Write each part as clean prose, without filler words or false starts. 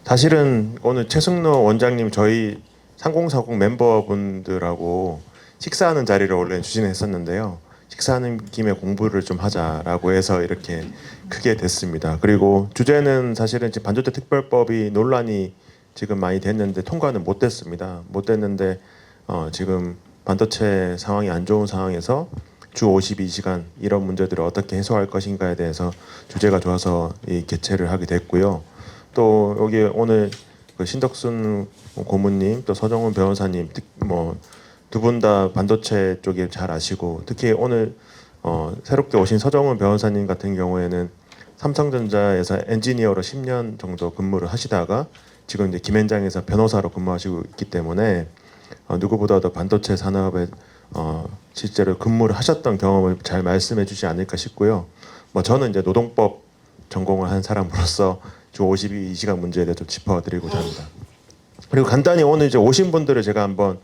사실은 오늘 최승로 원장님 저희 3040 멤버분들하고 식사하는 자리를 원래 추진했었는데요. 식사하는 김에 공부를 좀 하자라고 해서 이렇게 크게 됐습니다. 그리고 주제는 사실은 지금 반도체 특별법이 논란이 지금 많이 됐는데 통과는 못 됐습니다. 못 됐는데 지금 반도체 상황이 안 좋은 상황에서 주 52시간 이런 문제들을 어떻게 해소할 것인가에 대해서 주제가 좋아서 이 개최를 하게 됐고요. 또 여기 오늘 그 신덕순 고문님 또 서정훈 변호사님 뭐 두 분 다 반도체 쪽에 잘 아시고 특히 오늘 새롭게 오신 서정훈 변호사님 같은 경우에는 삼성전자에서 엔지니어로 10년 정도 근무를 하시다가 지금 이제 김현장에서 변호사로 근무하시고 있기 때문에 누구보다도 반도체 산업에 실제로 근무를 하셨던 경험을 잘 말씀해 주지 않을까 싶고요. 뭐 저는 이제 노동법 전공을 한 사람으로서 주 52시간 문제에 대해 좀 짚어드리고자 합니다. 그리고 간단히 오늘 이제 오신 분들을 제가 한번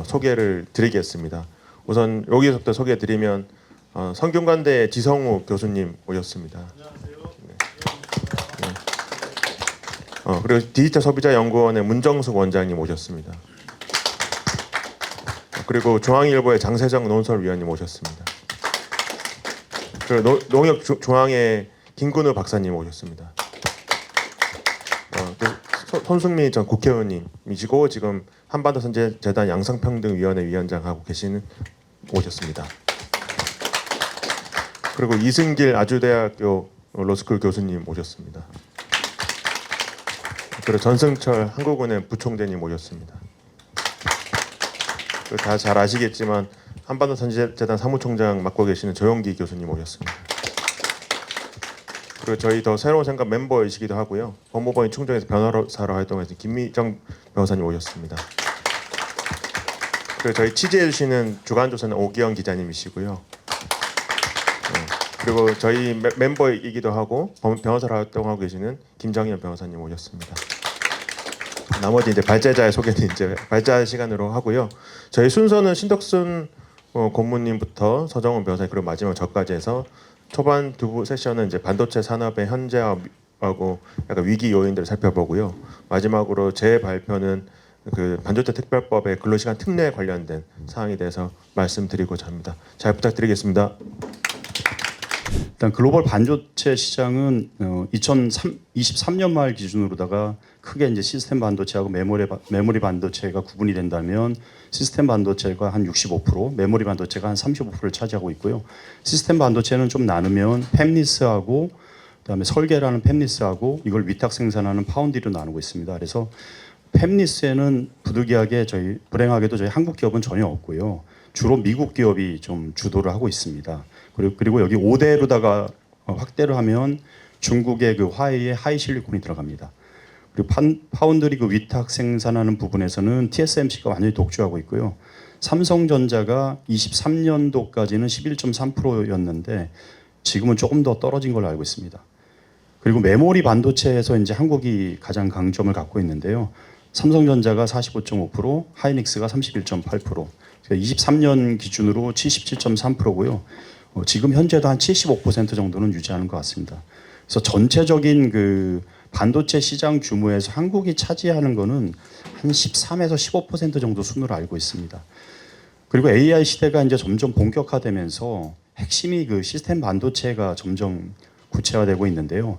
소개를 드리겠습니다. 우선 여기서부터 소개드리면 성균관대 지성우 교수님 오셨습니다. 네. 그리고 디지털소비자연구원의 문정숙 원장님 오셨습니다. 그리고 중앙일보의 장세정 논설위원님 오셨습니다. 그리고 농협중앙의 김근우 박사님 오셨습니다. 손승민 전 국회의원님이시고 지금 한반도 선제재단 양성평등위원회 위원장하고 계시는 오셨습니다. 그리고 이승길 아주대학교 로스쿨 교수님 오셨습니다. 그리고 전승철 한국은행 부총재님 오셨습니다. 다 잘 아시겠지만 한반도 선제재단 사무총장 맡고 계시는 조영기 교수님 오셨습니다. 그리고 저희 더 새로운 생각 멤버이시기도 하고요. 법무법인 충정에서 변호사로 활동하신 김미정 변호사님 오셨습니다. 그리고 저희 취재해 주시는 주간조선의 오기영 기자님이시고요. 그리고 저희 멤버이기도 하고 변호사로 활동하고 계시는 김정현 변호사님 오셨습니다. 나머지 이제 발제자의 소개는 이제 발제 시간으로 하고요. 저희 순서는 신덕순 고문님부터 서정훈 변호사님 그리고 마지막 저까지 해서 초반 두 세션은 이제 반도체 산업의 현재하고 약간 위기 요인들을 살펴보고요. 마지막으로 제 발표는 그 반도체 특별법의 근로시간 특례에 관련된 사항에 대해서 말씀드리고자 합니다. 잘 부탁드리겠습니다. 일단 글로벌 반도체 시장은 2023년 말 기준으로다가 크게 이제 시스템 반도체하고 메모리 반도체가 구분이 된다면 시스템 반도체가 한 65%, 메모리 반도체가 한 35%를 차지하고 있고요. 시스템 반도체는 좀 나누면 팹리스하고 그다음에 설계라는 팹리스하고 이걸 위탁 생산하는 파운드리로 나누고 있습니다. 그래서 팹리스에는 부득이하게 불행하게도 저희 한국 기업은 전혀 없고요. 주로 미국 기업이 좀 주도를 하고 있습니다. 그리고 여기 5대로다가 확대를 하면 중국의 그 화웨이의 하이실리콘이 들어갑니다. 그리고 파운드리 그 위탁 생산하는 부분에서는 TSMC가 완전히 독주하고 있고요. 삼성전자가 23년도까지는 11.3%였는데 지금은 조금 더 떨어진 걸로 알고 있습니다. 그리고 메모리 반도체에서 이제 한국이 가장 강점을 갖고 있는데요. 삼성전자가 45.5%, 하이닉스가 31.8%. 23년 기준으로 77.3%고요. 지금 현재도 한 75% 정도는 유지하는 것 같습니다. 그래서 전체적인 그 반도체 시장 규모에서 한국이 차지하는 거는 한 13에서 15% 정도 순으로 알고 있습니다. 그리고 AI 시대가 이제 점점 본격화되면서 핵심이 그 시스템 반도체가 점점 구체화되고 있는데요.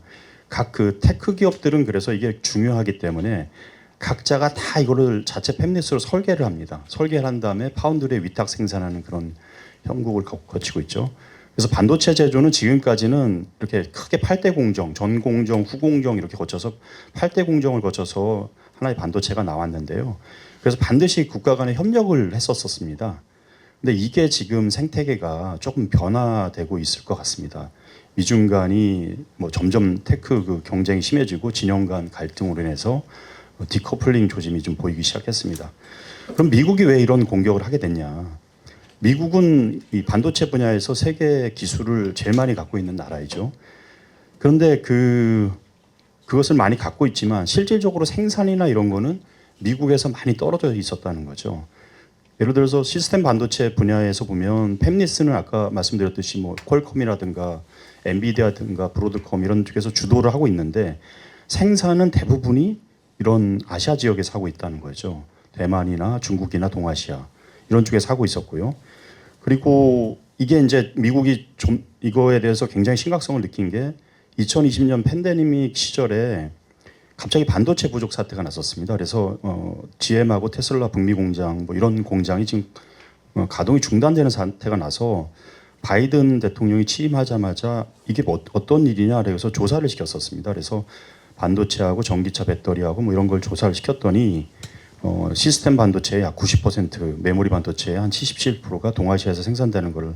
각 그 테크 기업들은 그래서 이게 중요하기 때문에 각자가 다 이거를 자체 팹리스로 설계를 합니다. 설계를 한 다음에 파운드리에 위탁 생산하는 그런 형국을 거치고 있죠. 그래서 반도체 제조는 지금까지는 이렇게 크게 8대 공정, 전 공정, 후 공정 이렇게 거쳐서 8대 공정을 거쳐서 하나의 반도체가 나왔는데요. 그래서 반드시 국가 간에 협력을 했었습니다. 근데 이게 지금 생태계가 조금 변화되고 있을 것 같습니다. 미중 간이 뭐 점점 테크 그 경쟁이 심해지고 진영 간 갈등으로 인해서 디커플링 조짐이 좀 보이기 시작했습니다. 그럼 미국이 왜 이런 공격을 하게 됐냐? 미국은 이 반도체 분야에서 세계 기술을 제일 많이 갖고 있는 나라이죠. 그런데 그것을 많이 갖고 있지만 실질적으로 생산이나 이런 거는 미국에서 많이 떨어져 있었다는 거죠. 예를 들어서 시스템 반도체 분야에서 보면 팹리스는 아까 말씀드렸듯이 뭐 퀄컴이라든가 엔비디아든가 브로드컴 이런 쪽에서 주도를 하고 있는데 생산은 대부분이 이런 아시아 지역에서 하고 있다는 거죠. 대만이나 중국이나 동아시아 이런 쪽에서 하고 있었고요. 그리고 이게 이제 미국이 좀 이거에 대해서 굉장히 심각성을 느낀 게 2020년 팬데믹 시절에 갑자기 반도체 부족 사태가 났었습니다. 그래서 GM하고 테슬라 북미 공장 뭐 이런 공장이 지금 가동이 중단되는 사태가 나서 바이든 대통령이 취임하자마자 이게 뭐 어떤 일이냐 그래서 조사를 시켰었습니다. 그래서 반도체하고 전기차 배터리하고 뭐 이런 걸 조사를 시켰더니 시스템 반도체의 약 90%, 메모리 반도체의 한 77%가 동아시아에서 생산되는 거를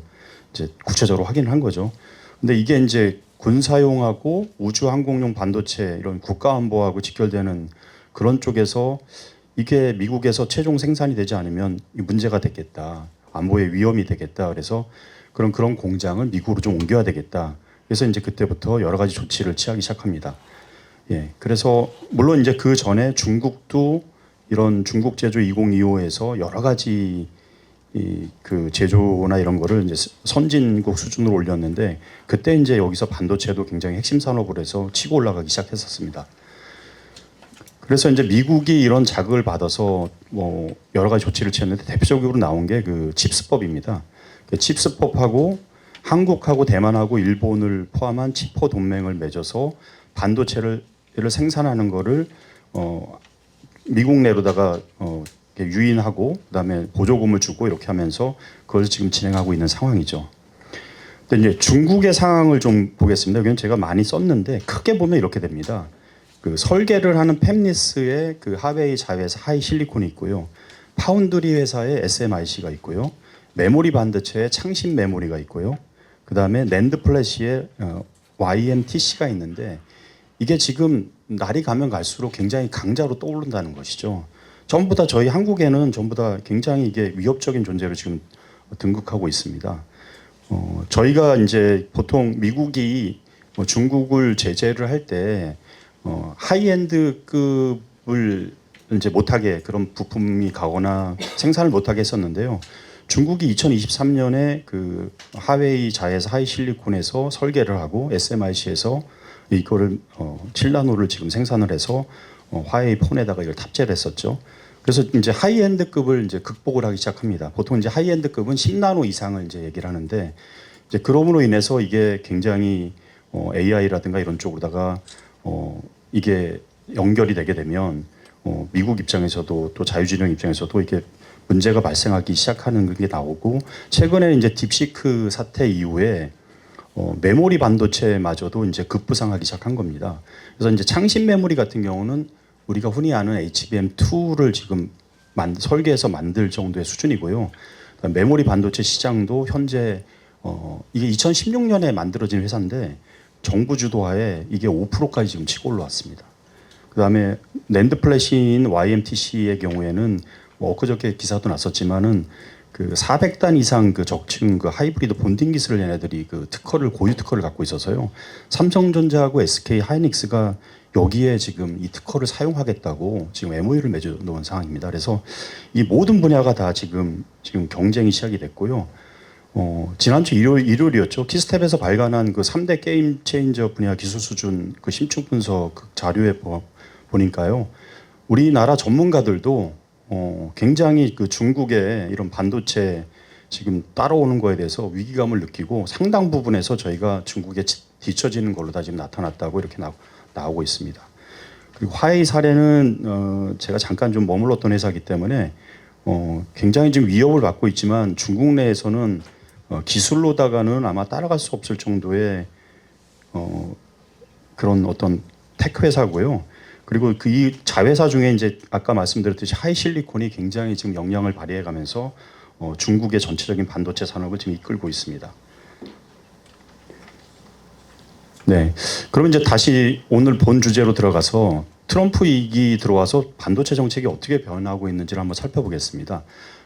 이제 구체적으로 확인을 한 거죠. 근데 이게 이제 군사용하고 우주 항공용 반도체 이런 국가 안보하고 직결되는 그런 쪽에서 이게 미국에서 최종 생산이 되지 않으면 문제가 되겠다. 안보에 위험이 되겠다. 그래서 그런 공장을 미국으로 좀 옮겨야 되겠다. 그래서 이제 그때부터 여러 가지 조치를 취하기 시작합니다. 예. 그래서 물론 이제 그 전에 중국도 이런 중국 제조 2025에서 여러 가지 그 제조나 이런 거를 이제 선진국 수준으로 올렸는데 그때 이제 여기서 반도체도 굉장히 핵심 산업으로 해서 치고 올라가기 시작했었습니다. 그래서 이제 미국이 이런 자극을 받아서 뭐 여러 가지 조치를 취했는데 대표적으로 나온 게 그 칩스법입니다. 그 칩스법하고 한국하고 대만하고 일본을 포함한 치포 동맹을 맺어서 반도체를 생산하는 거를 미국 내로다가 유인하고 그다음에 보조금을 주고 이렇게 하면서 그걸 지금 진행하고 있는 상황이죠. 근데 이제 중국의 상황을 좀 보겠습니다. 이건 제가 많이 썼는데 크게 보면 이렇게 됩니다. 그 설계를 하는 팹리스의 그 하웨이 자회사 하이실리콘이 있고요. 파운드리 회사의 SMIC가 있고요. 메모리 반도체의 창신 메모리가 있고요. 그다음에 낸드 플래시의 YMTC가 있는데 이게 지금 날이 가면 갈수록 굉장히 강자로 떠오른다는 것이죠. 전부 다 저희 한국에는 전부 다 굉장히 이게 위협적인 존재로 지금 등극하고 있습니다. 저희가 이제 보통 미국이 중국을 제재를 할 때 하이엔드급을 이제 못하게 그런 부품이 가거나 생산을 못하게 했었는데요. 중국이 2023년에 그 하웨이 자회사 하이실리콘에서 설계를 하고 SMIC에서 이거를 7나노를 지금 생산을 해서 화웨이 폰에다가 이걸 탑재를 했었죠. 그래서 이제 하이엔드급을 이제 극복을 하기 시작합니다. 보통 이제 하이엔드급은 10나노 이상을 이제 얘기를 하는데 이제 그럼으로 인해서 이게 굉장히 AI라든가 이런 쪽으로다가 이게 연결이 되게 되면 미국 입장에서도 또 자유진영 입장에서도 이게 문제가 발생하기 시작하는 게 나오고 최근에 이제 딥시크 사태 이후에 메모리 반도체마저도 이제 급부상하기 시작한 겁니다. 그래서 이제 창신 메모리 같은 경우는 우리가 흔히 아는 HBM2를 지금 설계해서 만들 정도의 수준이고요. 메모리 반도체 시장도 현재 이게 2016년에 만들어진 회사인데 정부 주도하에 이게 5%까지 지금 치고 올라왔습니다. 그다음에 낸드 플래시인 YMTC의 경우에는 엊그저께 기사도 났었지만은 그 400단 이상 그 적층 그 하이브리드 본딩 기술을 얘네들이 그 특허를 고유 특허를 갖고 있어서요. 삼성전자하고 SK 하이닉스가 여기에 지금 이 특허를 사용하겠다고 지금 MOU를 맺어 놓은 상황입니다. 그래서 이 모든 분야가 다 지금 경쟁이 시작이 됐고요. 지난주 일요일이었죠. 키스텝에서 발간한 그 3대 게임 체인저 분야 기술 수준 그 심층 분석 그 자료에 보니까요. 우리나라 전문가들도 굉장히 그 중국의 이런 반도체 지금 따라오는 거에 대해서 위기감을 느끼고 상당 부분에서 저희가 중국에 뒤처지는 걸로 다 지금 나타났다고 이렇게 나오고 있습니다. 그리고 화웨이 사례는 제가 잠깐 좀 머물렀던 회사이기 때문에 굉장히 지금 위협을 받고 있지만 중국 내에서는 기술로다가는 아마 따라갈 수 없을 정도의 그런 어떤 테크 회사고요. 그리고 그 이 자회사 중에 이제 아까 말씀드렸듯이 하이실리콘이 굉장히 지금 영향을 발휘해가면서 중국의 전체적인 반도체 산업을 지금 이끌고 있습니다. 네, 그럼 이제 다시 오늘 본 주제로 들어가서 트럼프 이기 들어와서 반도체 정책이 어떻게 변하고 있는지를 한번 살펴보겠습니다.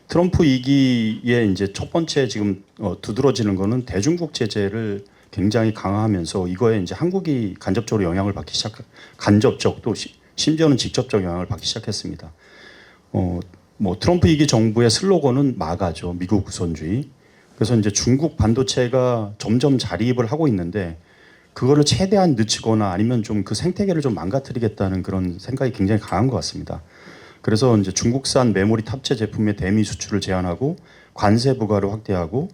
트럼프 이기의 이제 첫 번째 지금 두드러지는 거는 대중국 제재를 굉장히 강화하면서 이거에 이제 한국이 간접적으로 영향을 받기 간접적 또 심지어는 직접적 영향을 받기 시작했습니다. 뭐 트럼프 이기 정부의 슬로건은 마가죠. 미국 우선주의. 그래서 이제 중국 반도체가 점점 자리입을 하고 있는데 그거를 최대한 늦추거나 아니면 좀 그 생태계를 좀 망가뜨리겠다는 그런 생각이 굉장히 강한 것 같습니다. 그래서 이제 중국산 메모리 탑재 제품의 대미 수출을 제한하고 관세 부과를 확대하고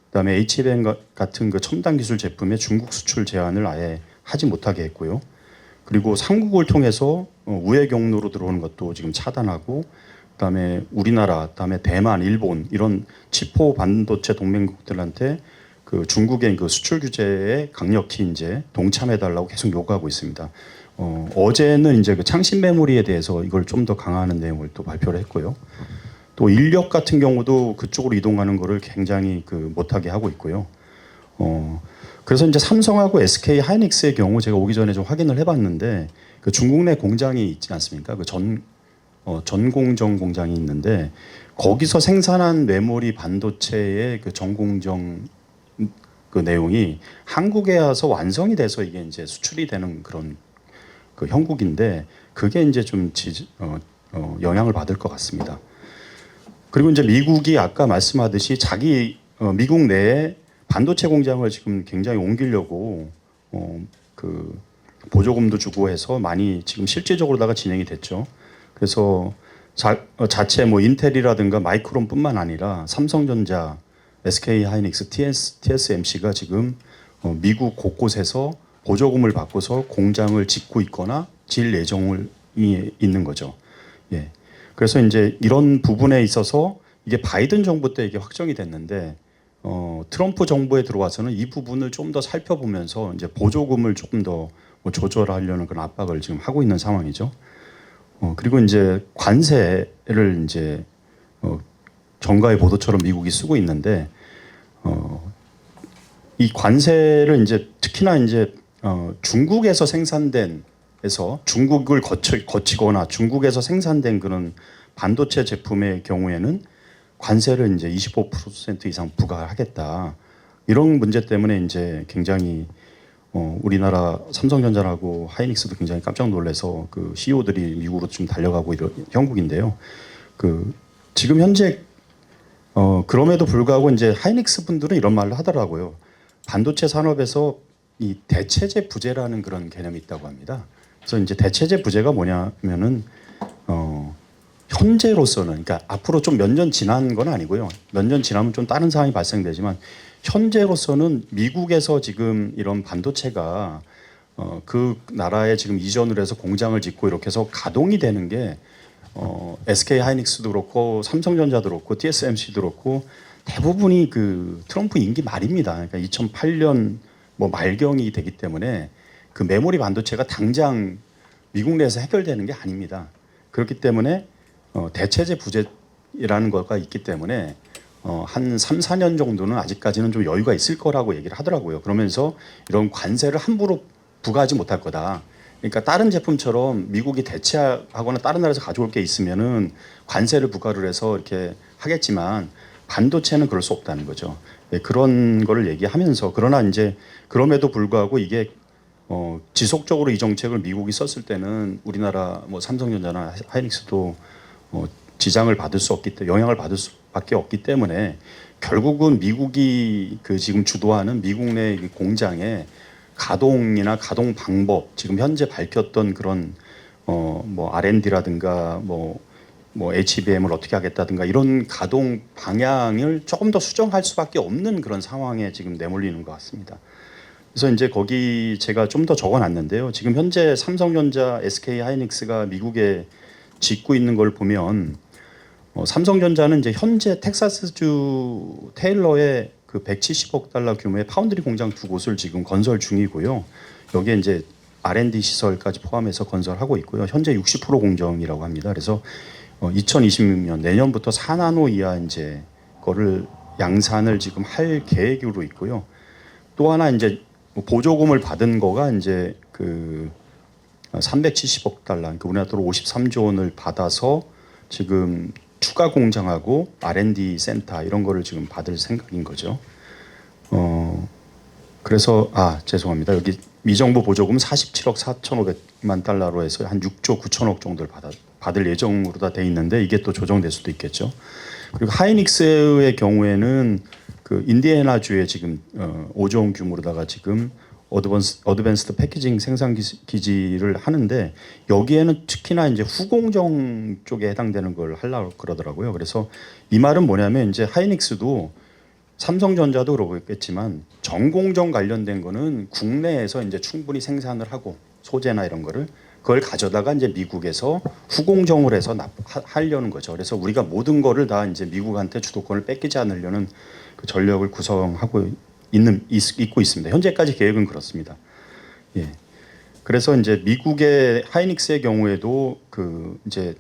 그다음에 HBM 같은 그 첨단 기술 제품의 중국 수출 제한을 아예 하지 못하게 했고요. 그리고 삼국을 통해서 우회 경로로 들어오는 것도 지금 차단하고 그다음에 우리나라, 그다음에 대만, 일본 이런 치포 반도체 동맹국들한테 그 중국의 그 수출 규제에 강력히 이제 동참해 달라고 계속 요구하고 있습니다. 어제는 이제 그 창신 메모리에 대해서 이걸 좀 더 강화하는 내용을 또 발표를 했고요. 또 인력 같은 경우도 그쪽으로 이동하는 거를 굉장히 그 못하게 하고 있고요. 그래서 이제 삼성하고 SK 하이닉스의 경우 제가 오기 전에 좀 확인을 해봤는데 그 중국 내 공장이 있지 않습니까? 그 전공정 공장이 있는데 거기서 생산한 메모리 반도체의 그 전공정 그 내용이 한국에 와서 완성이 돼서 이게 이제 수출이 되는 그런 그 형국인데 그게 이제 좀 영향을 받을 것 같습니다. 그리고 이제 미국이 아까 말씀하듯이 자기 미국 내에 반도체 공장을 지금 굉장히 옮기려고 그 보조금도 주고 해서 많이 지금 실질적으로다가 진행이 됐죠. 그래서 자체 뭐 인텔이라든가 마이크론뿐만 아니라 삼성전자, SK 하이닉스, TSMC가 지금 미국 곳곳에서 보조금을 받고서 공장을 짓고 있거나 질 예정이 있는 거죠. 예. 그래서 이제 이런 부분에 있어서 이게 바이든 정부 때 이게 확정이 됐는데 트럼프 정부에 들어와서는 이 부분을 좀 더 살펴보면서 이제 보조금을 조금 더 뭐 조절하려는 그런 압박을 지금 하고 있는 상황이죠. 그리고 이제 관세를 이제 정가의 보도처럼 미국이 쓰고 있는데 이 관세를 이제 특히나 이제 중국에서 생산된 에서 중국을 거치거나 중국에서 생산된 그런 반도체 제품의 경우에는 관세를 이제 25% 이상 부과하겠다. 이런 문제 때문에 이제 굉장히 우리나라 삼성전자라고 하이닉스도 굉장히 깜짝 놀라서 그 CEO들이 미국으로 좀 달려가고 이런 형국인데요. 그 지금 현재 그럼에도 불구하고 이제 하이닉스 분들은 이런 말을 하더라고요. 반도체 산업에서 이 대체재 부재라는 그런 개념이 있다고 합니다. 그래서 이제 대체재 부재가 뭐냐면은 현재로서는 그러니까 앞으로 좀 몇 년 지난 건 아니고요. 몇 년 지나면 좀 다른 상황이 발생되지만 현재로서는 미국에서 지금 이런 반도체가 그 나라에 지금 이전을 해서 공장을 짓고 이렇게 해서 가동이 되는 게 SK 하이닉스도 그렇고 삼성전자도 그렇고 TSMC도 그렇고 대부분이 그 트럼프 임기 말입니다. 그러니까 2008년 뭐 말경이 되기 때문에 그 메모리 반도체가 당장 미국 내에서 해결되는 게 아닙니다. 그렇기 때문에 대체재 부재라는 거가 있기 때문에 한 3, 4년 정도는 아직까지는 좀 여유가 있을 거라고 얘기를 하더라고요. 그러면서 이런 관세를 함부로 부과하지 못할 거다. 그러니까 다른 제품처럼 미국이 대체하거나 다른 나라에서 가져올 게 있으면은 관세를 부과를 해서 이렇게 하겠지만 반도체는 그럴 수 없다는 거죠. 네, 그런 거를 얘기하면서 그러나 이제 그럼에도 불구하고 이게 지속적으로 이 정책을 미국이 썼을 때는 우리나라 뭐 삼성전자나 하이닉스도 지장을 받을 수 없기 때문에 영향을 받을 수밖에 없기 때문에 결국은 미국이 그 지금 주도하는 미국 내 공장의 가동이나 가동 방법 지금 현재 밝혔던 그런 뭐 R&D라든가 뭐 HBM을 어떻게 하겠다든가 이런 가동 방향을 조금 더 수정할 수밖에 없는 그런 상황에 지금 내몰리는 것 같습니다. 그래서 이제 거기 제가 좀 더 적어놨는데요. 지금 현재 삼성전자, SK 하이닉스가 미국에 짓고 있는 걸 보면 삼성전자는 이제 현재 텍사스주 테일러에 그 170억 달러 규모의 파운드리 공장 두 곳을 지금 건설 중이고요. 여기에 이제 R&D 시설까지 포함해서 건설하고 있고요. 현재 60% 공정이라고 합니다. 그래서 2026년 내년부터 4나노 이하 이제 거를 양산을 지금 할 계획으로 있고요. 또 하나 이제 보조금을 받은 거가 이제 그 370억 달러, 그러니까 우리나라 돈으로 53조 원을 받아서 지금 추가 공장하고 R&D 센터 이런 거를 지금 받을 생각인 거죠. 그래서 죄송합니다. 여기 미정부 보조금 47억 4,500만 달러로 해서 한 6조 9천억 정도를 받을 예정으로 다 돼 있는데 이게 또 조정될 수도 있겠죠. 그리고 하이닉스의 경우에는 그 인디애나주에 지금 5조 원 규모로다가 지금 어드밴스드 패키징 생산 기지를 하는데 여기에는 특히나 이제 후공정 쪽에 해당되는 걸 하려고 그러더라고요. 그래서 이 말은 뭐냐면 이제 하이닉스도 삼성전자도 그러겠지만 전공정 관련된 거는 국내에서 이제 충분히 생산을 하고 소재나 이런 거를 그걸 가져다가 이제 미국에서 후공정을 해서 하려는 거죠. 그래서 우리가 모든 거를 다 이제 미국한테 주도권을 뺏기지 않으려는 그 전력을 구성하고 있고 있습니다. 현재까지 계획은 그렇습니다. 예. 그래서 이제 미국의 하이닉스의 경우에도 그 이제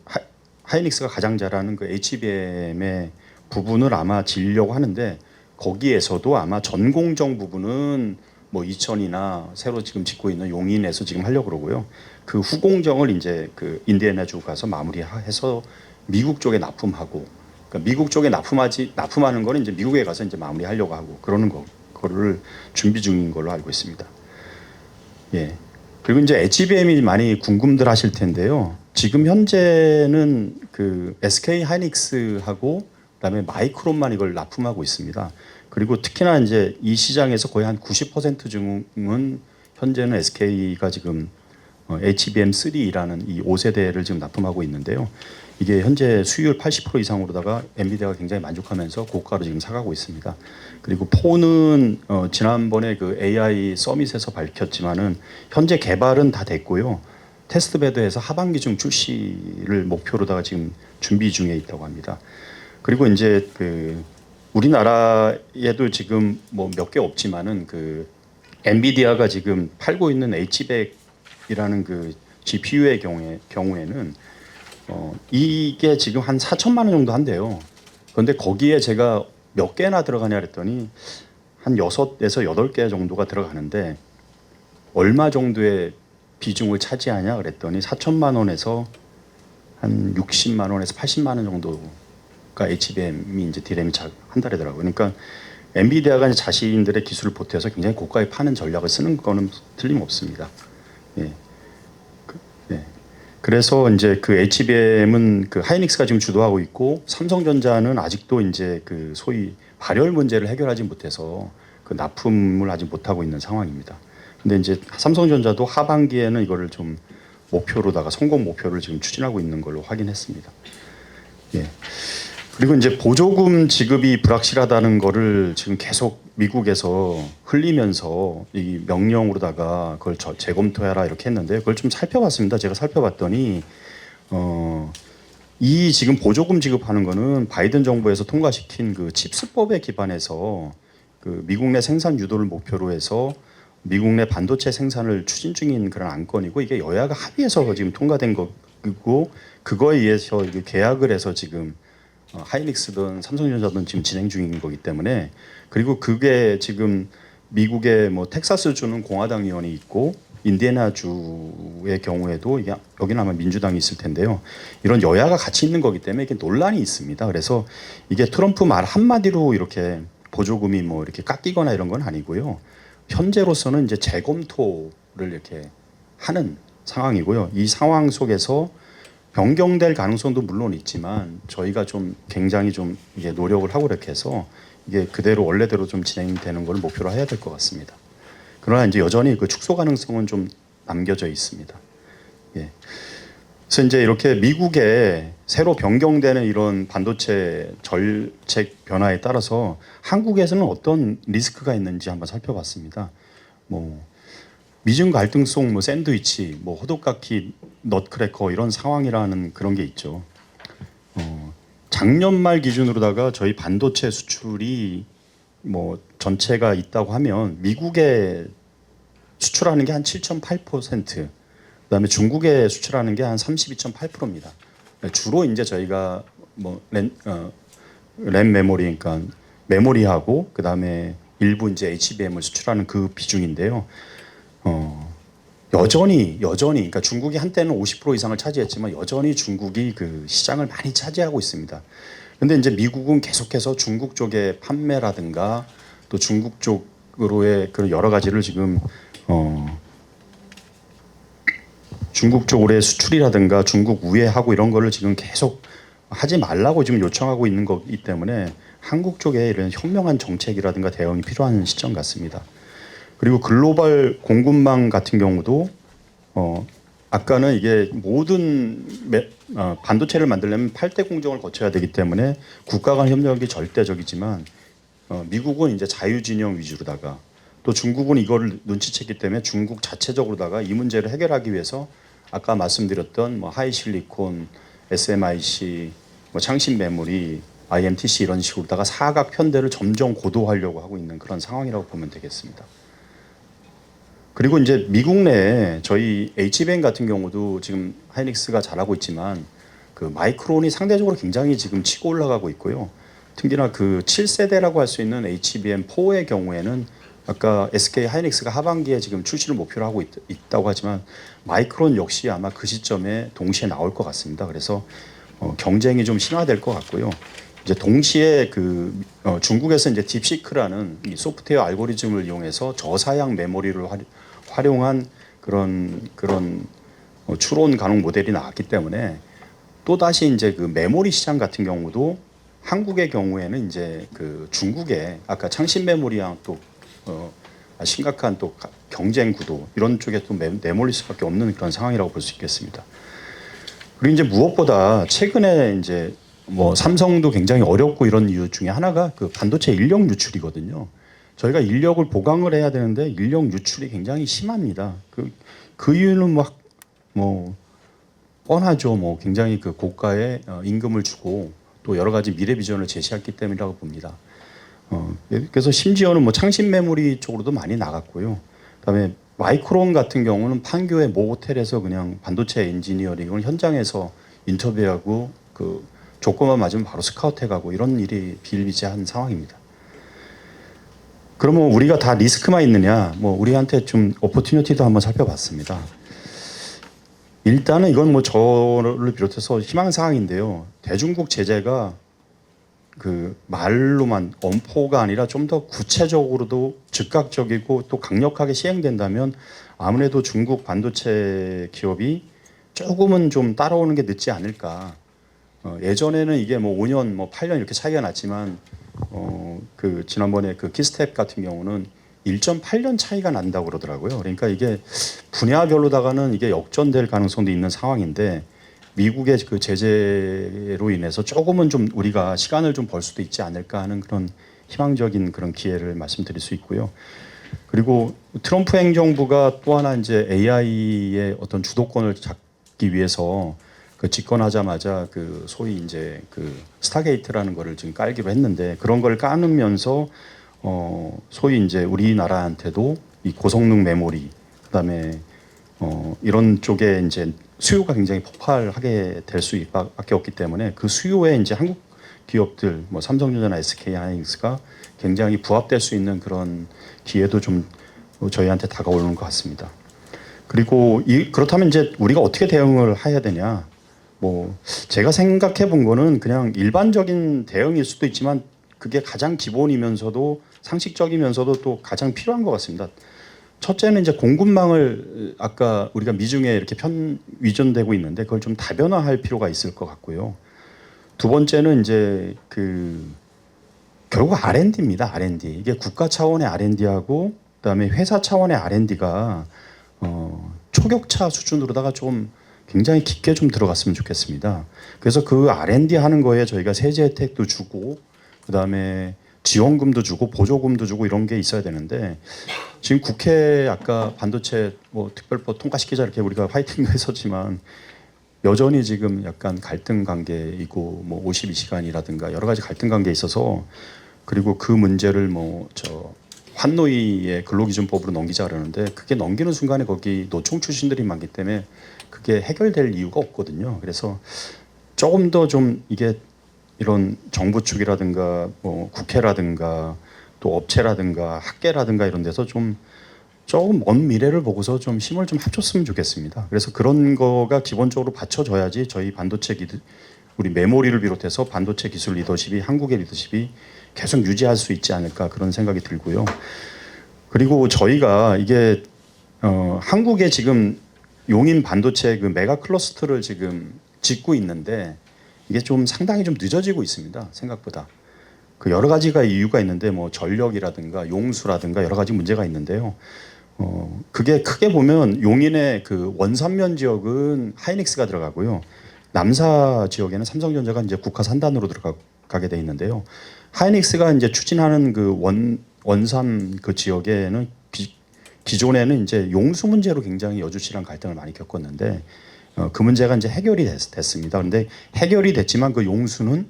하이닉스가 가장 잘하는 그 HBM의 부분을 아마 지려고 하는데 거기에서도 아마 전공정 부분은 뭐 이천이나 새로 지금 짓고 있는 용인에서 지금 하려고 그러고요. 그 후공정을 이제 그 인디애나주 가서 마무리해서 미국 쪽에 납품하고, 그러니까 미국 쪽에 납품하는 거는 이제 미국에 가서 이제 마무리하려고 하고 그러는 거를 준비 중인 걸로 알고 있습니다. 예. 그리고 이제 HBM이 많이 궁금들 하실 텐데요. 지금 현재는 그 SK 하이닉스하고 그다음에 마이크론만 이걸 납품하고 있습니다. 그리고 특히나 이제 이 시장에서 거의 한 90% 중은 현재는 SK가 지금 HBM3라는 이 5세대를 지금 납품하고 있는데요. 이게 현재 수율 80% 이상으로다가 엔비디아가 굉장히 만족하면서 고가로 지금 사가고 있습니다. 그리고 폰은 지난번에 그 AI 서밋에서 밝혔지만은 현재 개발은 다 됐고요. 테스트베드에서 하반기 중 출시를 목표로다가 지금 준비 중에 있다고 합니다. 그리고 이제 그 우리나라에도 지금 뭐 몇 개 없지만은 그 엔비디아가 지금 팔고 있는 H100이라는 그 GPU의 경우에는 이게 지금 한 4천만 원 정도 한대요. 그런데 거기에 제가 몇 개나 들어가냐 그랬더니 한 6에서 8개 정도가 들어가는데 얼마 정도의 비중을 차지하냐 그랬더니 4천만 원에서 한 60만 원에서 80만 원 정도가 HBM이 이제 디램이 한 달이더라고요. 그러니까 엔비디아가 이제 자신들의 기술을 보태서 굉장히 고가에 파는 전략을 쓰는 거는 틀림없습니다. 예. 예. 그래서 이제 그 HBM은 그 하이닉스가 지금 주도하고 있고 삼성전자는 아직도 이제 그 소위 발열 문제를 해결하지 못해서 그 납품을 아직 못 하고 있는 상황입니다. 근데 이제 삼성전자도 하반기에는 이거를 좀 목표로다가 성공 목표를 지금 추진하고 있는 걸로 확인했습니다. 예. 그리고 이제 보조금 지급이 불확실하다는 거를 지금 계속 미국에서 흘리면서 이 명령으로다가 그걸 재검토해라 이렇게 했는데 그걸 좀 살펴봤습니다. 제가 살펴봤더니 이 지금 보조금 지급하는 거는 바이든 정부에서 통과시킨 그 칩스법에 기반해서 그 미국 내 생산 유도를 목표로 해서 미국 내 반도체 생산을 추진 중인 그런 안건이고 이게 여야가 합의해서 지금 통과된 거고 그거에 의해서 계약을 해서 지금 하이닉스든 삼성전자든 지금 진행 중인 거기 때문에 그리고 그게 지금 미국의 뭐 텍사스주는 공화당 의원이 있고 인디애나주의 경우에도 이게 여기는 아마 민주당이 있을 텐데요. 이런 여야가 같이 있는 거기 때문에 이게 논란이 있습니다. 그래서 이게 트럼프 말 한마디로 이렇게 보조금이 뭐 이렇게 깎이거나 이런 건 아니고요. 현재로서는 이제 재검토를 이렇게 하는 상황이고요. 이 상황 속에서 변경될 가능성도 물론 있지만 저희가 좀 굉장히 좀 이게 노력을 하고 이렇게 해서 이게 그대로 원래대로 좀 진행되는 걸 목표로 해야 될 것 같습니다. 그러나 이제 여전히 그 축소 가능성은 좀 남겨져 있습니다. 예. 그래서 이제 이렇게 미국에 새로 변경되는 이런 반도체 정책 변화에 따라서 한국에서는 어떤 리스크가 있는지 한번 살펴봤습니다. 뭐 미중 갈등성 뭐 샌드위치, 뭐 호두까키, 넛크래커 이런 상황이라는 그런 게 있죠. 작년 말 기준으로다가 저희 반도체 수출이 뭐 전체가 있다고 하면 미국에 수출하는 게 한 7.8%, 그다음에 중국에 수출하는 게 한 32.8%입니다. 주로 이제 저희가 뭐 램 메모리, 그러니까 메모리하고 그다음에 일부 이제 HBM을 수출하는 그 비중인데요. 여전히 그러니까 중국이 한때는 50% 이상을 차지했지만 여전히 중국이 그 시장을 많이 차지하고 있습니다. 근데 이제 미국은 계속해서 중국 쪽의 판매라든가 또 중국 쪽으로의 그런 여러 가지를 지금 중국 쪽으로의 수출이라든가 중국 우회하고 이런 거를 지금 계속 하지 말라고 지금 요청하고 있는 거기 때문에 한국 쪽에 이런 현명한 정책이라든가 대응이 필요한 시점 같습니다. 그리고 글로벌 공급망 같은 경우도 아까는 이게 모든 반도체를 만들려면 8대 공정을 거쳐야 되기 때문에 국가 간 협력이 절대적이지만 미국은 이제 자유진영 위주로다가 또 중국은 이거를 눈치챘기 때문에 중국 자체적으로다가 이 문제를 해결하기 위해서 아까 말씀드렸던 뭐 하이실리콘, SMIC, 뭐 창신 메모리, IMTC 이런 식으로다가 사각 편대를 점점 고도화하려고 하고 있는 그런 상황이라고 보면 되겠습니다. 그리고 이제 미국 내에 저희 HBM 같은 경우도 지금 하이닉스가 잘하고 있지만 그 마이크론이 상대적으로 굉장히 지금 치고 올라가고 있고요. 특히나 그 7세대라고 할 수 있는 HBM4의 경우에는 아까 SK 하이닉스가 하반기에 지금 출시를 목표로 하고 있다고 하지만 마이크론 역시 아마 그 시점에 동시에 나올 것 같습니다. 그래서 경쟁이 좀 심화될 것 같고요. 이제 동시에 그 중국에서 이제 딥시크라는 이 소프트웨어 알고리즘을 이용해서 저사양 메모리를 활용한 그런 추론 가능 모델이 나왔기 때문에 또 다시 이제 그 메모리 시장 같은 경우도 한국의 경우에는 이제 그 중국의 아까 창신 메모리랑 또 심각한 또 경쟁 구도 이런 쪽에 또 내몰릴 수밖에 없는 그런 상황이라고 볼 수 있겠습니다. 그리고 이제 무엇보다 최근에 이제 뭐 삼성도 굉장히 어렵고 이런 이유 중에 하나가 그 반도체 인력 유출이거든요. 저희가 인력을 보강을 해야 되는데 인력 유출이 굉장히 심합니다. 그 이유는 뭐 뻔하죠. 뭐 굉장히 그 고가의 임금을 주고 또 여러 가지 미래 비전을 제시했기 때문이라고 봅니다. 그래서 심지어는 뭐 창신 메모리 쪽으로도 많이 나갔고요. 그다음에 마이크론 같은 경우는 판교의 모 호텔에서 그냥 반도체 엔지니어링을 현장에서 인터뷰하고 그 조건만 맞으면 바로 스카우트해가고 이런 일이 비일비재한 상황입니다. 그러면 우리가 다 리스크만 있느냐? 뭐 우리한테 좀 오퍼튜니티도 한번 살펴봤습니다. 일단은 이건 뭐 저를 비롯해서 희망사항인데요. 대중국 제재가 그 말로만 엄포가 아니라 좀 더 구체적으로도 즉각적이고 또 강력하게 시행된다면 아무래도 중국 반도체 기업이 조금은 좀 따라오는 게 늦지 않을까. 예전에는 이게 뭐 5년, 뭐 8년 이렇게 차이가 났지만 그 지난번에 그 키스텝 같은 경우는 1.8년 차이가 난다고 그러더라고요. 그러니까 이게 분야별로다가는 이게 역전될 가능성도 있는 상황인데 미국의 그 제재로 인해서 조금은 좀 우리가 시간을 좀 벌 수도 있지 않을까 하는 그런 희망적인 그런 기회를 말씀드릴 수 있고요. 그리고 트럼프 행정부가 또 하나 이제 AI의 어떤 주도권을 잡기 위해서 그 집권하자마자 그 소위 이제 그 스타게이트라는 거를 지금 깔기로 했는데 그런 걸 까누면서 소위 이제 우리나라한테도 이 고성능 메모리 그다음에 이런 쪽에 이제 수요가 굉장히 폭발하게 될 수밖에 없기 때문에 그 수요에 이제 한국 기업들 뭐 삼성전자나 SK 하이닉스가 굉장히 부합될 수 있는 그런 기회도 좀 저희한테 다가오는 것 같습니다. 그리고 그렇다면 이제 우리가 어떻게 대응을 해야 되냐? 뭐 제가 생각해 본 거는 그냥 일반적인 대응일 수도 있지만 그게 가장 기본이면서도 상식적이면서도 또 가장 필요한 것 같습니다. 첫째는 이제 공급망을 아까 우리가 미중에 이렇게 위전되고 있는데 그걸 좀 다변화할 필요가 있을 것 같고요. 두 번째는 이제 그 결국 R&D입니다. R&D 이게 국가 차원의 R&D하고 그다음에 회사 차원의 R&D가 초격차 수준으로다가 좀 굉장히 깊게 좀 들어갔으면 좋겠습니다. 그래서 그 R&D 하는 거에 저희가 세제 혜택도 주고 그다음에 지원금도 주고 보조금도 주고 이런 게 있어야 되는데 지금 국회 아까 반도체 뭐 특별법 통과시키자 이렇게 우리가 파이팅 했었지만 여전히 지금 약간 갈등 관계이고 뭐 52시간이라든가 여러 가지 갈등 관계에 있어서 그리고 그 문제를 뭐 저 환노위의 근로기준법으로 넘기자 그러는데 그게 넘기는 순간에 거기 노총 출신들이 많기 때문에 그게 해결될 이유가 없거든요. 그래서 조금 더 좀 이게 이런 정부 측이라든가 뭐 국회라든가 또 업체라든가 학계라든가 이런 데서 좀 조금 먼 미래를 보고서 좀 힘을 좀 합쳤으면 좋겠습니다. 그래서 그런 거가 기본적으로 받쳐줘야지 저희 반도체 우리 메모리를 비롯해서 반도체 기술 리더십이 한국의 리더십이 계속 유지할 수 있지 않을까 그런 생각이 들고요. 그리고 저희가 이게 한국에 지금 용인 반도체 그 메가 클러스터를 지금 짓고 있는데 이게 좀 상당히 좀 늦어지고 있습니다. 생각보다. 그 여러 가지가 이유가 있는데 뭐 전력이라든가 용수라든가 여러 가지 문제가 있는데요. 그게 크게 보면 용인의 그 원산면 지역은 하이닉스가 들어가고요. 남사 지역에는 삼성전자가 이제 국가 산단으로 들어가게 돼 있는데요. 하이닉스가 이제 추진하는 그 원산 그 지역에는 기존에는 이제 용수 문제로 굉장히 여주시랑 갈등을 많이 겪었는데 그 문제가 이제 해결이 됐습니다. 그런데 해결이 됐지만 그 용수는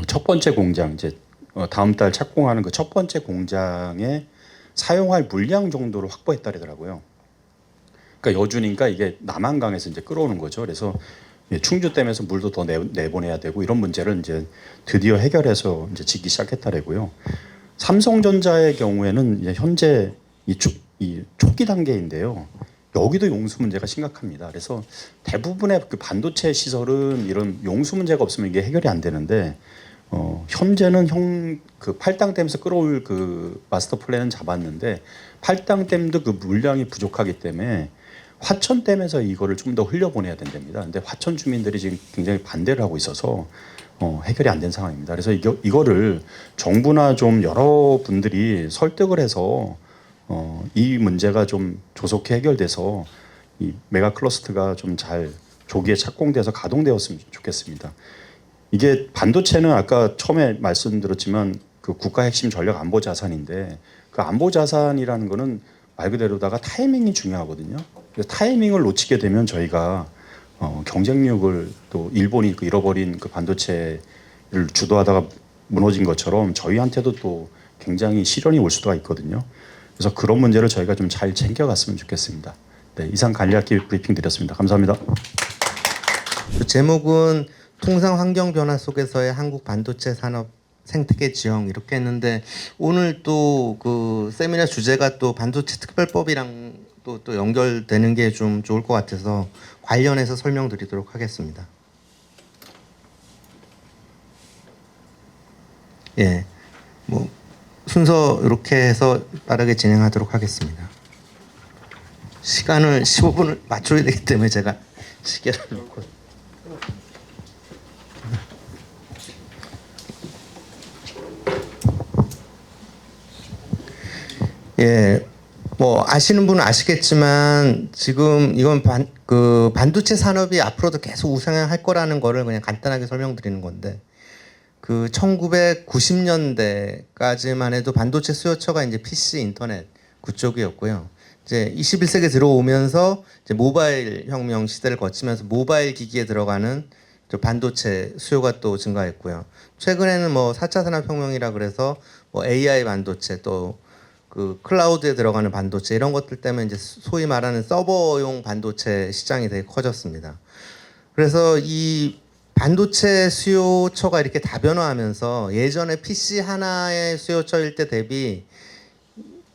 첫 번째 공장 이제 다음 달 착공하는 그 첫 번째 공장에 사용할 물량 정도로 확보했다더라고요. 그러니까 여주니까 이게 남한강에서 이제 끌어오는 거죠. 그래서 충주댐에서 물도 더 내보내야 되고 이런 문제를 이제 드디어 해결해서 이제 짓기 시작했다라고요. 삼성전자의 경우에는 이제 현재 이 초기 단계인데요. 여기도 용수 문제가 심각합니다. 그래서 대부분의 그 반도체 시설은 이런 용수 문제가 없으면 이게 해결이 안 되는데 현재는 그 팔당댐에서 끌어올 그 마스터 플랜은 잡았는데 팔당댐도 그 물량이 부족하기 때문에 화천댐에서 이거를 좀 더 흘려보내야 된답니다. 근데 화천 주민들이 지금 굉장히 반대를 하고 있어서 해결이 안 된 상황입니다. 그래서 이거를 정부나 좀 여러 분들이 설득을 해서 이 문제가 좀 조속히 해결돼서 이 메가 클러스터가 좀 잘 조기에 착공돼서 가동되었으면 좋겠습니다. 이게 반도체는 아까 처음에 말씀드렸지만 그 국가 핵심 전략 안보 자산인데 그 안보 자산이라는 거는 말 그대로다가 타이밍이 중요하거든요. 그래서 타이밍을 놓치게 되면 저희가 경쟁력을 또 일본이 그 잃어버린 그 반도체를 주도하다가 무너진 것처럼 저희한테도 또 굉장히 시련이 올 수가 있거든요. 그래서 그런 문제를 저희가 좀 잘 챙겨갔으면 좋겠습니다. 네, 이상 관리학기 브리핑 드렸습니다. 감사합니다. 그 제목은 통상 환경 변화 속에서의 한국 반도체 산업 생태계 지형 이렇게 했는데 오늘 또 그 세미나 주제가 또 반도체 특별법이랑 또 연결되는 게 좀 좋을 것 같아서 관련해서 설명드리도록 하겠습니다. 예, 뭐 순서 이렇게 해서 빠르게 진행하도록 하겠습니다. 시간을 15분을 맞춰야 되기 때문에 제가 시계를 놓고. 예, 뭐 아시는 분은 아시겠지만 지금 이건 반도체 산업이 앞으로도 계속 우상향할 거라는 거를 그냥 간단하게 설명드리는 건데 그 1990년대까지만 해도 반도체 수요처가 이제 PC, 인터넷 그쪽이었고요. 이제 21세기 들어오면서 이제 모바일 혁명 시대를 거치면서 모바일 기기에 들어가는 반도체 수요가 또 증가했고요. 최근에는 뭐 4차 산업혁명이라 그래서 뭐 AI 반도체 또 그 클라우드에 들어가는 반도체 이런 것들 때문에 이제 소위 말하는 서버용 반도체 시장이 되게 커졌습니다. 그래서 이 반도체 수요처가 이렇게 다변화하면서 예전에 PC 하나의 수요처일 때 대비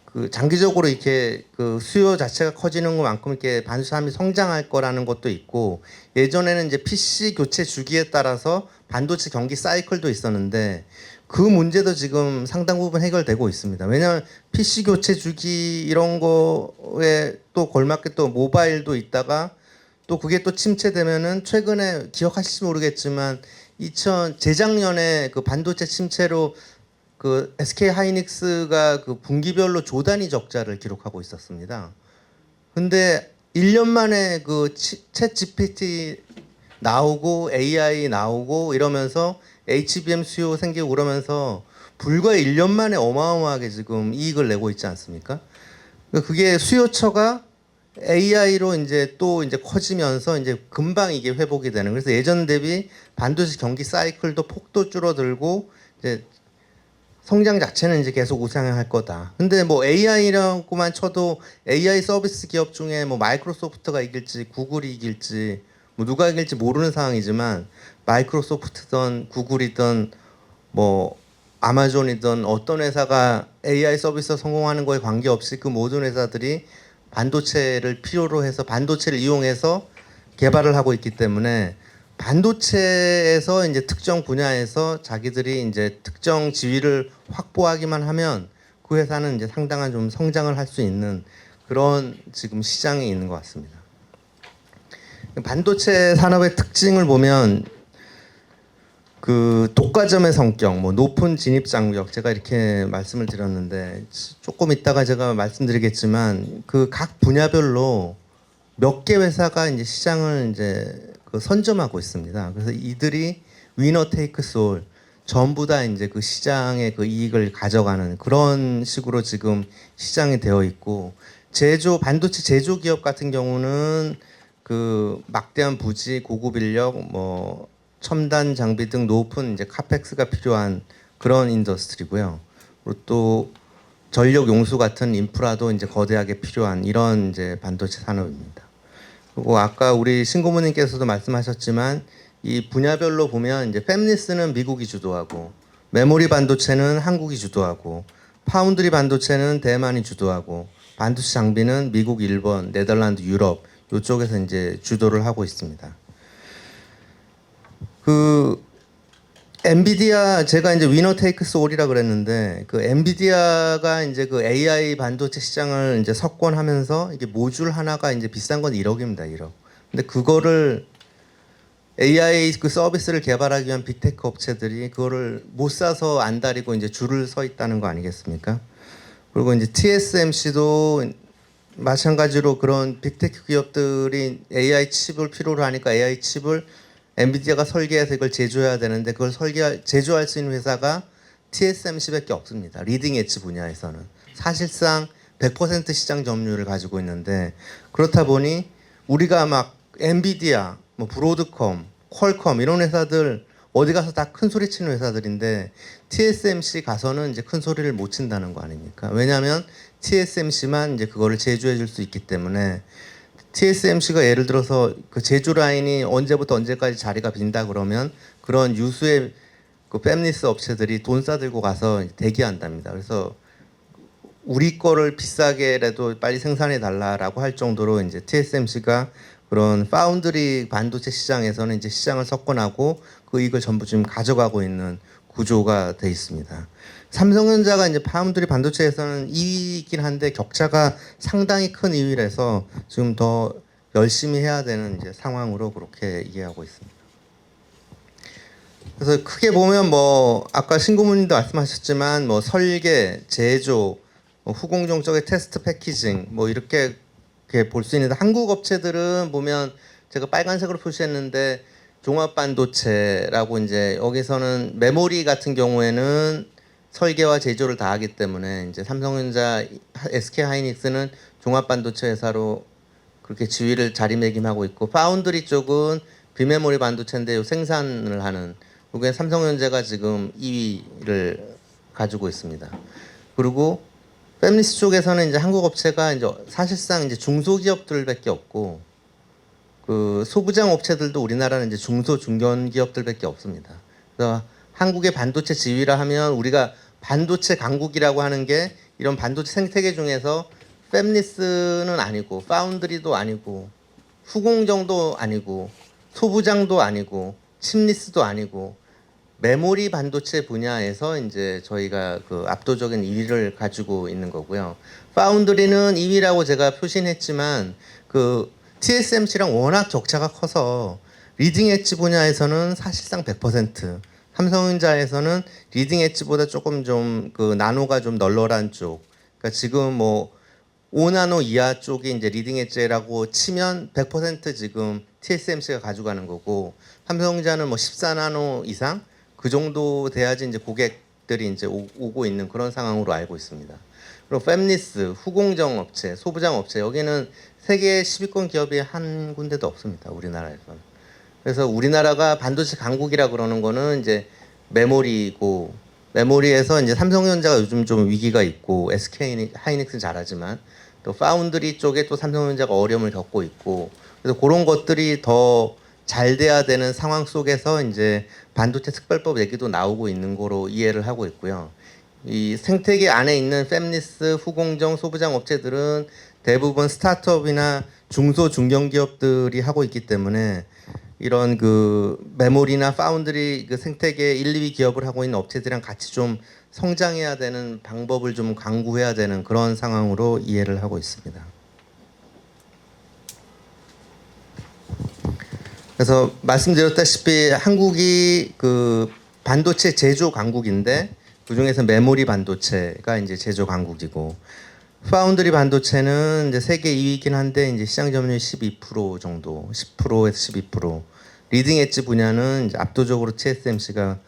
그 장기적으로 이렇게 그 수요 자체가 커지는 것만큼 이렇게 반도체 산업이 성장할 거라는 것도 있고 예전에는 이제 PC 교체 주기에 따라서 반도체 경기 사이클도 있었는데 그 문제도 지금 상당 부분 해결되고 있습니다. 왜냐하면 PC 교체 주기 이런 거에 또 걸맞게 또 모바일도 있다가 또 그게 또 침체되면은 최근에 기억하실지 모르겠지만 재작년에 그 반도체 침체로 그 SK 하이닉스가 그 분기별로 조단위 적자를 기록하고 있었습니다. 근데 1년 만에 그 챗 GPT 나오고 AI 나오고 이러면서 HBM 수요 생기고 그러면서 불과 1년 만에 어마어마하게 지금 이익을 내고 있지 않습니까? 그게 수요처가 AI로 이제 또 이제 커지면서 이제 금방 이게 회복이 되는. 그래서 예전 대비 반도체 경기 사이클도 폭도 줄어들고 이제 성장 자체는 이제 계속 우상향할 거다. 근데 뭐 AI라고만 쳐도 AI 서비스 기업 중에 뭐 마이크로소프트가 이길지 구글이 이길지 뭐 누가 이길지 모르는 상황이지만 마이크로소프트든 구글이든 뭐 아마존이든 어떤 회사가 AI 서비스 성공하는 거에 관계없이 그 모든 회사들이 반도체를 필요로 해서 반도체를 이용해서 개발을 하고 있기 때문에 반도체에서 이제 특정 분야에서 자기들이 이제 특정 지위를 확보하기만 하면 그 회사는 이제 상당한 좀 성장을 할 수 있는 그런 지금 시장에 있는 것 같습니다. 반도체 산업의 특징을 보면 그 독과점의 성격, 뭐 높은 진입 장벽 제가 이렇게 말씀을 드렸는데 조금 이따가 제가 말씀드리겠지만 그 각 분야별로 몇 개 회사가 이제 시장을 이제 그 선점하고 있습니다. 그래서 이들이 위너 테이크스 올 전부 다 이제 그 시장의 그 이익을 가져가는 그런 식으로 지금 시장이 되어 있고 반도체 제조 기업 같은 경우는 그 막대한 부지, 고급 인력, 뭐 첨단 장비 등 높은 이제 카펙스가 필요한 그런 인더스트리고요. 그리고 또 전력 용수 같은 인프라도 이제 거대하게 필요한 이런 이제 반도체 산업입니다. 그리고 아까 우리 신고모님께서도 말씀하셨지만 이 분야별로 보면 이제 팹리스는 미국이 주도하고 메모리 반도체는 한국이 주도하고 파운드리 반도체는 대만이 주도하고 반도체 장비는 미국, 일본, 네덜란드, 유럽 이쪽에서 이제 주도를 하고 있습니다. 그 엔비디아 제가 이제 위너 테이크스 올이라 그랬는데 그 엔비디아가 이제 그 AI 반도체 시장을 이제 석권하면서 이게 모듈 하나가 이제 비싼 건 1억입니다. 1억. 근데 그거를 AI 그 서비스를 개발하기 위한 빅테크 업체들이 그거를 못 사서 안달이고 이제 줄을 서 있다는 거 아니겠습니까? 그리고 이제 TSMC도 마찬가지로 그런 빅테크 기업들이 AI 칩을 필요로 하니까 AI 칩을 엔비디아가 설계해서 이걸 제조해야 되는데 그걸 제조할 수 있는 회사가 TSMC밖에 없습니다. 리딩 엣지 분야에서는 사실상 100% 시장 점유율을 가지고 있는데 그렇다 보니 우리가 막 엔비디아, 뭐 브로드컴, 퀄컴 이런 회사들 어디 가서 다 큰 소리 치는 회사들인데 TSMC 가서는 이제 큰 소리를 못 친다는 거 아닙니까? 왜냐하면 TSMC만 이제 그거를 제조해 줄 수 있기 때문에 TSMC가 예를 들어서 그 제조 라인이 언제부터 언제까지 자리가 빈다 그러면 그런 유수의 그 팹리스 업체들이 돈 싸들고 가서 대기한답니다. 그래서 우리 거를 비싸게라도 빨리 생산해 달라라고 할 정도로 이제 TSMC가 그런 파운드리 반도체 시장에서는 이제 시장을 석권하고 그 이익을 전부 지금 가져가고 있는 구조가 돼 있습니다. 삼성전자가 이제 파운드리 반도체에서는 2위이긴 한데 격차가 상당히 큰 2위라서 지금 더 열심히 해야 되는 이제 상황으로 그렇게 이해하고 있습니다. 그래서 크게 보면 뭐 아까 신고문님도 말씀하셨지만 뭐 설계, 제조, 뭐 후공정 쪽의 테스트 패키징 뭐 이렇게 볼 수 있는데 한국 업체들은 보면 제가 빨간색으로 표시했는데 종합 반도체라고 이제 여기서는 메모리 같은 경우에는 설계와 제조를 다 하기 때문에 이제 삼성전자, SK 하이닉스는 종합 반도체 회사로 그렇게 지위를 자리매김하고 있고 파운드리 쪽은 비메모리 반도체인데 요 생산을 하는 여기에 삼성전자가 지금 2위를 가지고 있습니다. 그리고 팹리스 쪽에서는 이제 한국 업체가 이제 사실상 이제 중소기업들밖에 없고 그 소부장 업체들도 우리나라는 이제 중소 중견 기업들밖에 없습니다. 그래서 한국의 반도체 지위라 하면 우리가 반도체 강국이라고 하는 게 이런 반도체 생태계 중에서 팹리스는 아니고 파운드리도 아니고 후공정도 아니고 소부장도 아니고 칩리스도 아니고 메모리 반도체 분야에서 이제 저희가 그 압도적인 1위를 가지고 있는 거고요. 파운드리는 2위라고 제가 표시했지만 그 TSMC랑 워낙 격차가 커서 리딩 엣지 분야에서는 사실상 100%, 삼성전자에서는 리딩 엣지보다 조금 좀 그 나노가 좀 널널한 쪽. 그러니까 지금 뭐 5나노 이하 쪽이 이제 리딩 엣지라고 치면 100% 지금 TSMC가 가져가는 거고 삼성전자는 뭐 14나노 이상 그 정도 돼야지 이제 고객들이 이제 오고 있는 그런 상황으로 알고 있습니다. 그리고 팹리스, 후공정 업체, 소부장 업체 여기는 세계 10위권 기업이 한 군데도 없습니다. 우리나라에서는. 그래서 우리나라가 반도체 강국이라 그러는 거는 이제 메모리고 메모리에서 이제 삼성전자가 요즘 좀 위기가 있고 SK 하이닉스는 잘하지만 또 파운드리 쪽에 또 삼성전자가 어려움을 겪고 있고 그래서 그런 것들이 더 잘 돼야 되는 상황 속에서 이제 반도체 특별법 얘기도 나오고 있는 거로 이해를 하고 있고요. 이 생태계 안에 있는 팹리스, 후공정, 소부장 업체들은 대부분 스타트업이나 중소 중견 기업들이 하고 있기 때문에 이런 그 메모리나 파운드리 그 생태계 1, 2위 기업을 하고 있는 업체들이랑 같이 좀 성장해야 되는 방법을 좀 강구해야 되는 그런 상황으로 이해를 하고 있습니다. 그래서 말씀드렸다시피 한국이 그 반도체 제조 강국인데 그 중에서 메모리 반도체가 이제 제조 강국이고 파운드리 반도체는 이제 세계 2위이긴 한데 이제 시장 점유율 12% 정도, 10%에서 12%. 리딩 엣지 분야는 이제 압도적으로 TSMC가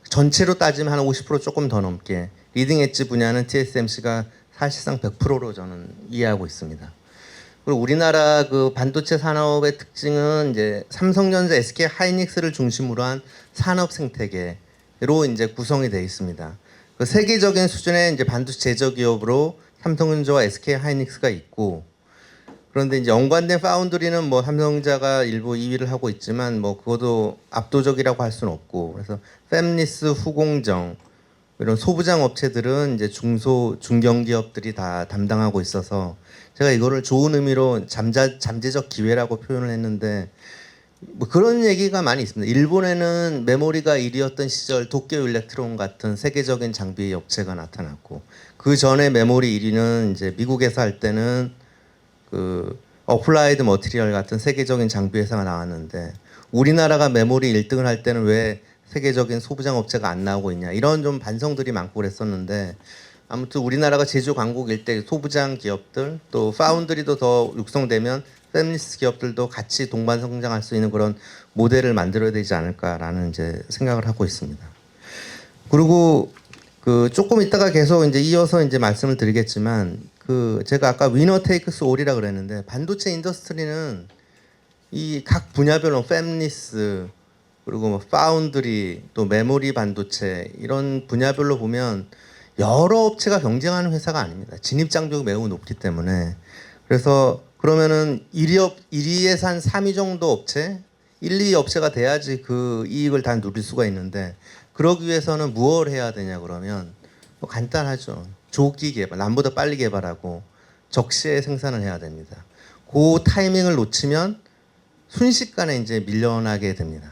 전체로 따지면 한 50% 조금 더 넘게 리딩 엣지 분야는 TSMC가 사실상 100%로 저는 이해하고 있습니다. 그리고 우리나라 그 반도체 산업의 특징은 이제 삼성전자, SK 하이닉스를 중심으로 한 산업 생태계로 이제 구성이 되어 있습니다. 그 세계적인 수준의 이제 반도체 제조 기업으로 삼성전자와 SK 하이닉스가 있고 그런데 이제 연관된 파운드리는 뭐 삼성전자가 일부 2위를 하고 있지만 뭐 그것도 압도적이라고 할 수는 없고 그래서 팹리스, 후공정 이런 소부장 업체들은 이제 중견 기업들이 다 담당하고 있어서 제가 이거를 좋은 의미로 잠재적 기회라고 표현을 했는데 뭐 그런 얘기가 많이 있습니다. 일본에는 메모리가 1위였던 시절 도쿄 일렉트론 같은 세계적인 장비 업체가 나타났고 그 전에 메모리 1위는 이제 미국에서 할 때는 그 어플라이드 머티리얼 같은 세계적인 장비 회사가 나왔는데 우리나라가 메모리 1등을 할 때는 왜 세계적인 소부장 업체가 안 나오고 있냐 이런 좀 반성들이 많고 그랬었는데 아무튼 우리나라가 제조 강국일 때 소부장 기업들 또 파운드리도 더 육성되면 페미니스트 기업들도 같이 동반 성장할 수 있는 그런 모델을 만들어야 되지 않을까라는 이제 생각을 하고 있습니다. 그리고 그 조금 있다가 계속 이제 이어서 이제 말씀을 드리겠지만 그 제가 아까 위너 테이크스 올이라 그랬는데 반도체 인더스트리는 이 각 분야별로 팹리스 그리고 뭐 파운드리 또 메모리 반도체 이런 분야별로 보면 여러 업체가 경쟁하는 회사가 아닙니다. 진입 장벽이 매우 높기 때문에 그래서 그러면은 1위에서 한 3위 정도 업체 1, 2위 업체가 돼야지 그 이익을 다 누릴 수가 있는데 그러기 위해서는 무엇을 해야 되냐 그러면 뭐 간단하죠. 조기 개발, 남보다 빨리 개발하고 적시에 생산을 해야 됩니다. 그 타이밍을 놓치면 순식간에 이제 밀려나게 됩니다.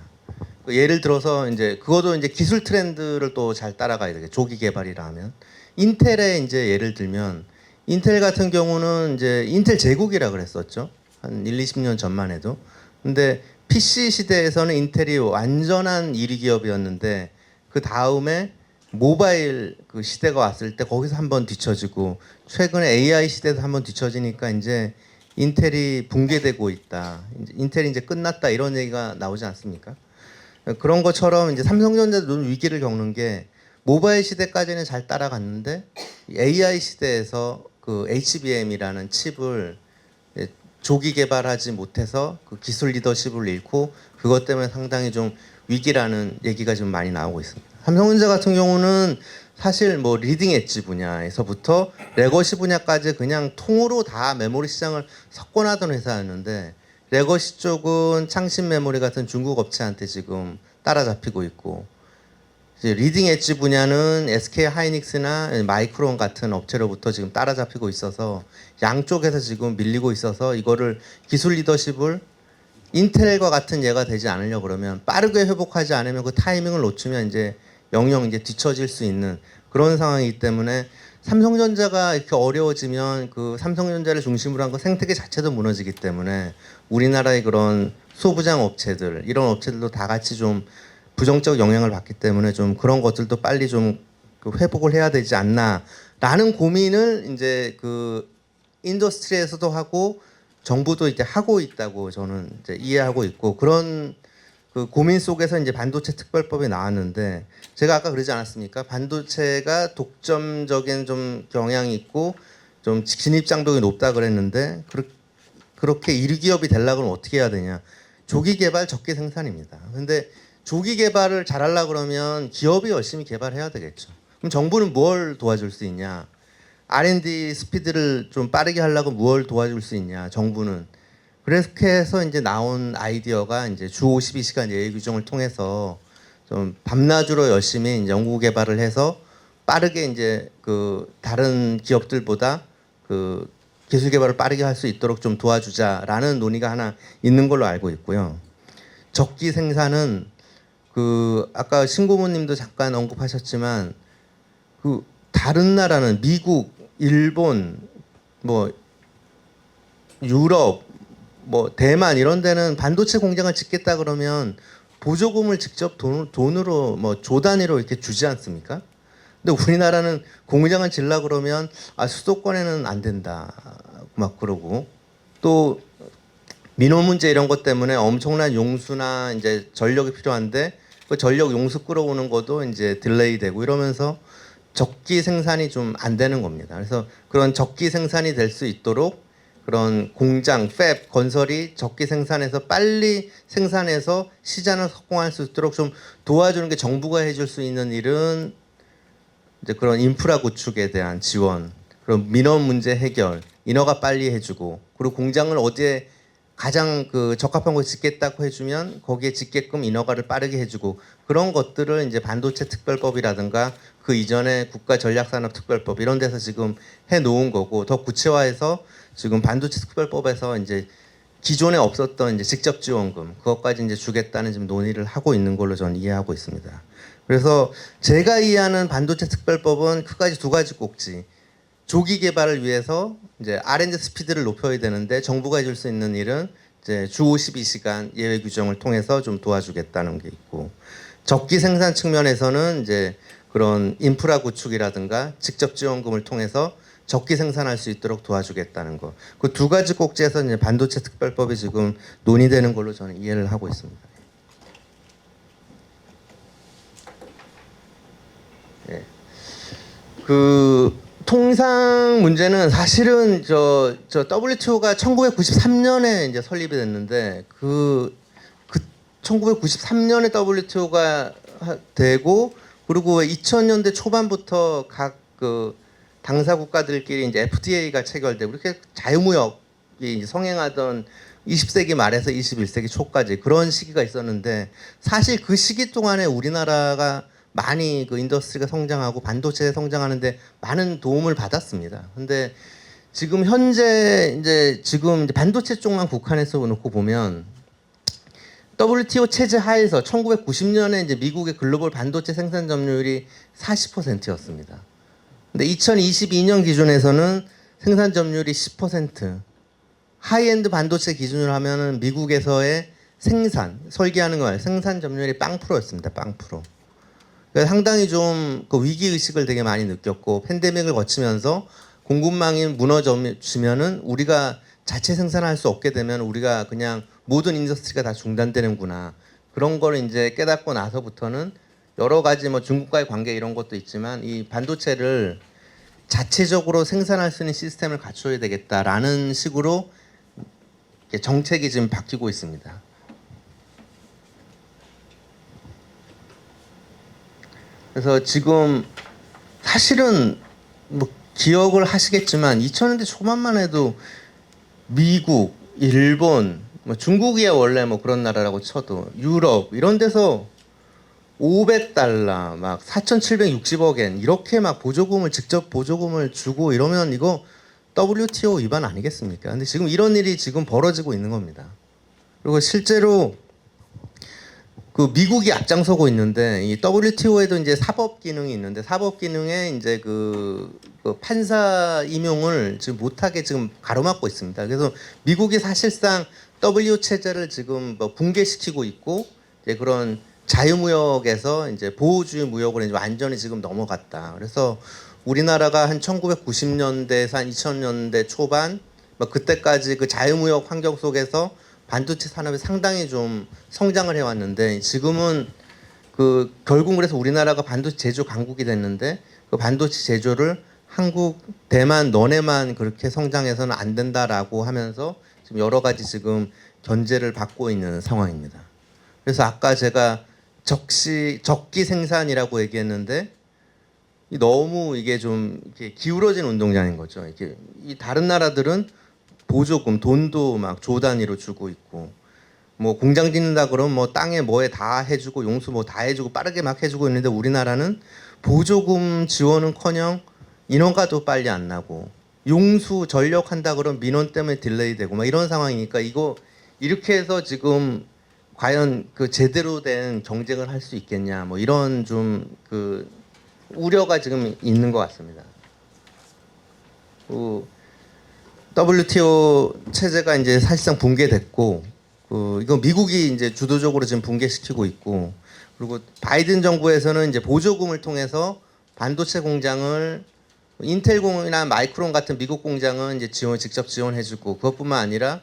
예를 들어서 이제 그것도 이제 기술 트렌드를 또 잘 따라가야 되겠죠. 조기 개발이라 하면 인텔의 이제 예를 들면 인텔 같은 경우는 이제 인텔 제국이라 그랬었죠. 한 1, 20년 전만 해도. 근데 PC 시대에서는 인텔이 완전한 1위 기업이었는데 그 다음에 모바일 그 시대가 왔을 때 거기서 한번 뒤처지고 최근에 AI 시대에서 한번 뒤처지니까 이제 인텔이 붕괴되고 있다. 인텔이 이제 끝났다 이런 얘기가 나오지 않습니까? 그런 것처럼 이제 삼성전자도 위기를 겪는 게 모바일 시대까지는 잘 따라갔는데 AI 시대에서 그 HBM이라는 칩을 조기 개발하지 못해서 그 기술 리더십을 잃고 그것 때문에 상당히 좀 위기라는 얘기가 좀 많이 나오고 있습니다. 삼성전자 같은 경우는 사실 뭐 리딩 엣지 분야에서부터 레거시 분야까지 그냥 통으로 다 메모리 시장을 석권하던 회사였는데 레거시 쪽은 창신 메모리 같은 중국 업체한테 지금 따라잡히고 있고 이제 리딩 엣지 분야는 SK 하이닉스나 마이크론 같은 업체로부터 지금 따라잡히고 있어서 양쪽에서 지금 밀리고 있어서 이거를 기술 리더십을 인텔과 같은 예가 되지 않으려 그러면 빠르게 회복하지 않으면 그 타이밍을 놓치면 이제 영영 이제 뒤처질 수 있는 그런 상황이기 때문에 삼성전자가 이렇게 어려워지면 그 삼성전자를 중심으로 한 그 생태계 자체도 무너지기 때문에 우리나라의 그런 소부장 업체들 이런 업체들도 다 같이 좀 부정적 영향을 받기 때문에 좀 그런 것들도 빨리 좀 그 회복을 해야 되지 않나라는 고민을 이제 그 인더스트리에서도 하고 정부도 이제 하고 있다고 저는 이제 이해하고 있고 그런 그 고민 속에서 이제 반도체 특별법이 나왔는데 제가 아까 그러지 않았습니까? 반도체가 독점적인 좀 경향이 있고 좀 진입 장벽이 높다 그랬는데 그렇게 1위 기업이 되려고 하면 어떻게 해야 되냐? 조기 개발, 적기 생산입니다. 근데 조기 개발을 잘하려고 그러면 기업이 열심히 개발해야 되겠죠. 그럼 정부는 뭘 도와줄 수 있냐? R&D 스피드를 좀 빠르게 하려고 뭘 도와줄 수 있냐? 정부는. 그렇게 해서 이제 나온 아이디어가 이제 주 52시간 예외 규정을 통해서 좀 밤낮으로 열심히 이제 연구 개발을 해서 빠르게 이제 그 다른 기업들보다 그 기술 개발을 빠르게 할 수 있도록 좀 도와주자라는 논의가 하나 있는 걸로 알고 있고요. 적기 생산은 그 아까 신고모님도 잠깐 언급하셨지만 그 다른 나라는 미국, 일본, 뭐 유럽 뭐 대만 이런 데는 반도체 공장을 짓겠다 그러면 보조금을 직접 돈으로 뭐 조 단위로 이렇게 주지 않습니까? 근데 우리나라는 공장을 짓려 그러면 수도권에는 안 된다 막 그러고 또 민원 문제 이런 것 때문에 엄청난 용수나 이제 전력이 필요한데 그 전력 용수 끌어오는 것도 이제 딜레이 되고 이러면서 적기 생산이 좀 안 되는 겁니다. 그래서 그런 적기 생산이 될 수 있도록 그런 공장, 팹 건설이 적기 생산해서 빨리 생산해서 시장을 석공할 수 있도록 좀 도와주는 게 정부가 해줄 수 있는 일은 이제 그런 인프라 구축에 대한 지원, 그런 민원 문제 해결, 인허가 빨리 해주고 그리고 공장을 어디에 가장 그 적합한 곳에 짓겠다고 해주면 거기에 짓게끔 인허가를 빠르게 해주고 그런 것들을 이제 반도체 특별법이라든가 그 이전에 국가전략산업특별법 이런 데서 지금 해 놓은 거고 더 구체화해서 지금 반도체 특별법에서 이제 기존에 없었던 이제 직접 지원금 그것까지 이제 주겠다는 지금 논의를 하고 있는 걸로 저는 이해하고 있습니다. 그래서 제가 이해하는 반도체 특별법은 크가지 두 가지 꼭지. 조기 개발을 위해서 이제 R&D 스피드를 높여야 되는데 정부가 해줄 수 있는 일은 이제 주 52시간 예외 규정을 통해서 좀 도와주겠다는 게 있고 적기 생산 측면에서는 이제 그런 인프라 구축이라든가 직접 지원금을 통해서 적기 생산할 수 있도록 도와주겠다는 거. 그 두 가지 꼭지에서 이제 반도체 특별법이 지금 논의되는 걸로 저는 이해를 하고 있습니다. 예. 그 통상 문제는 사실은 저 WTO가 1993년에 이제 설립이 됐는데 그 1993년에 WTO가 되고 그리고 2000년대 초반부터 각 그 당사 국가들끼리 이제 FTA가 체결되고 이렇게 자유무역이 이제 성행하던 20세기 말에서 21세기 초까지 그런 시기가 있었는데 사실 그 시기 동안에 우리나라가 많이 그 인더스트리가 성장하고 반도체 성장하는데 많은 도움을 받았습니다. 근데 지금 현재 이제 반도체 쪽만 국한해서 놓고 보면 WTO 체제 하에서 1990년에 이제 미국의 글로벌 반도체 생산 점유율이 40%였습니다. 근데 2022년 기준에서는 생산 점유율이 10%. 하이엔드 반도체 기준으로 하면은 미국에서의 설계하는 거 생산 점유율이 0%였습니다. 0%. 그러니까 상당히 좀 그 위기 의식을 되게 많이 느꼈고 팬데믹을 거치면서 공급망이 무너지면은 우리가 자체 생산할 수 없게 되면 우리가 그냥 모든 인더스트리가 다 중단되는구나 그런 거를 이제 깨닫고 나서부터는 여러 가지 뭐 중국과의 관계 이런 것도 있지만 이 반도체를 자체적으로 생산할 수 있는 시스템을 갖춰야 되겠다라는 식으로 정책이 지금 바뀌고 있습니다. 그래서 지금 사실은 뭐 기억을 하시겠지만 2000년대 초반만 해도 미국, 일본, 뭐 중국이야 원래 뭐 그런 나라라고 쳐도 유럽 이런 데서 500달러 막 4,760억엔 이렇게 막 직접 보조금을 주고 이러면 이거 WTO 위반 아니겠습니까? 근데 지금 이런 일이 지금 벌어지고 있는 겁니다. 그리고 실제로 그 미국이 앞장서고 있는데 이 WTO에도 이제 사법 기능이 있는데 사법 기능에 이제 그 판사 임용을 지금 못하게 지금 가로막고 있습니다. 그래서 미국이 사실상 WTO 체제를 지금 뭐 붕괴시키고 있고 이제 그런 자유무역에서 이제 보호주의 무역으로 이제 완전히 지금 넘어갔다. 그래서 우리나라가 한 1990년대에서 한 2000년대 초반 뭐 그때까지 그 자유무역 환경 속에서 반도체 산업이 상당히 좀 성장을 해왔는데 지금은 그 결국 그래서 우리나라가 반도체 제조 강국이 됐는데 그 반도체 제조를 한국, 대만, 너네만 그렇게 성장해서는 안 된다라고 하면서 지금 여러 가지 지금 견제를 받고 있는 상황입니다. 그래서 아까 제가 적기 생산이라고 얘기했는데 너무 이게 좀 이렇게 기울어진 운동장인 거죠. 이게 이 다른 나라들은 보조금 돈도 막 조 단위로 주고 있고 뭐 공장 짓는다 그러면 뭐 땅에 뭐에 다 해주고 용수 뭐 다 해주고 빠르게 막 해주고 있는데 우리나라는 보조금 지원은커녕 인허가도 빨리 안 나고 용수 전력 한다 그러면 민원 때문에 딜레이 되고 막 이런 상황이니까 이거 이렇게 해서 지금 과연 그 제대로 된 경쟁을 할 수 있겠냐 뭐 이런 좀 그 우려가 지금 있는 것 같습니다. WTO 체제가 이제 사실상 붕괴됐고, 이거 미국이 이제 주도적으로 지금 붕괴시키고 있고, 그리고 바이든 정부에서는 이제 보조금을 통해서 반도체 공장을 인텔공이나 마이크론 같은 미국 공장은 이제 직접 지원해주고, 그것뿐만 아니라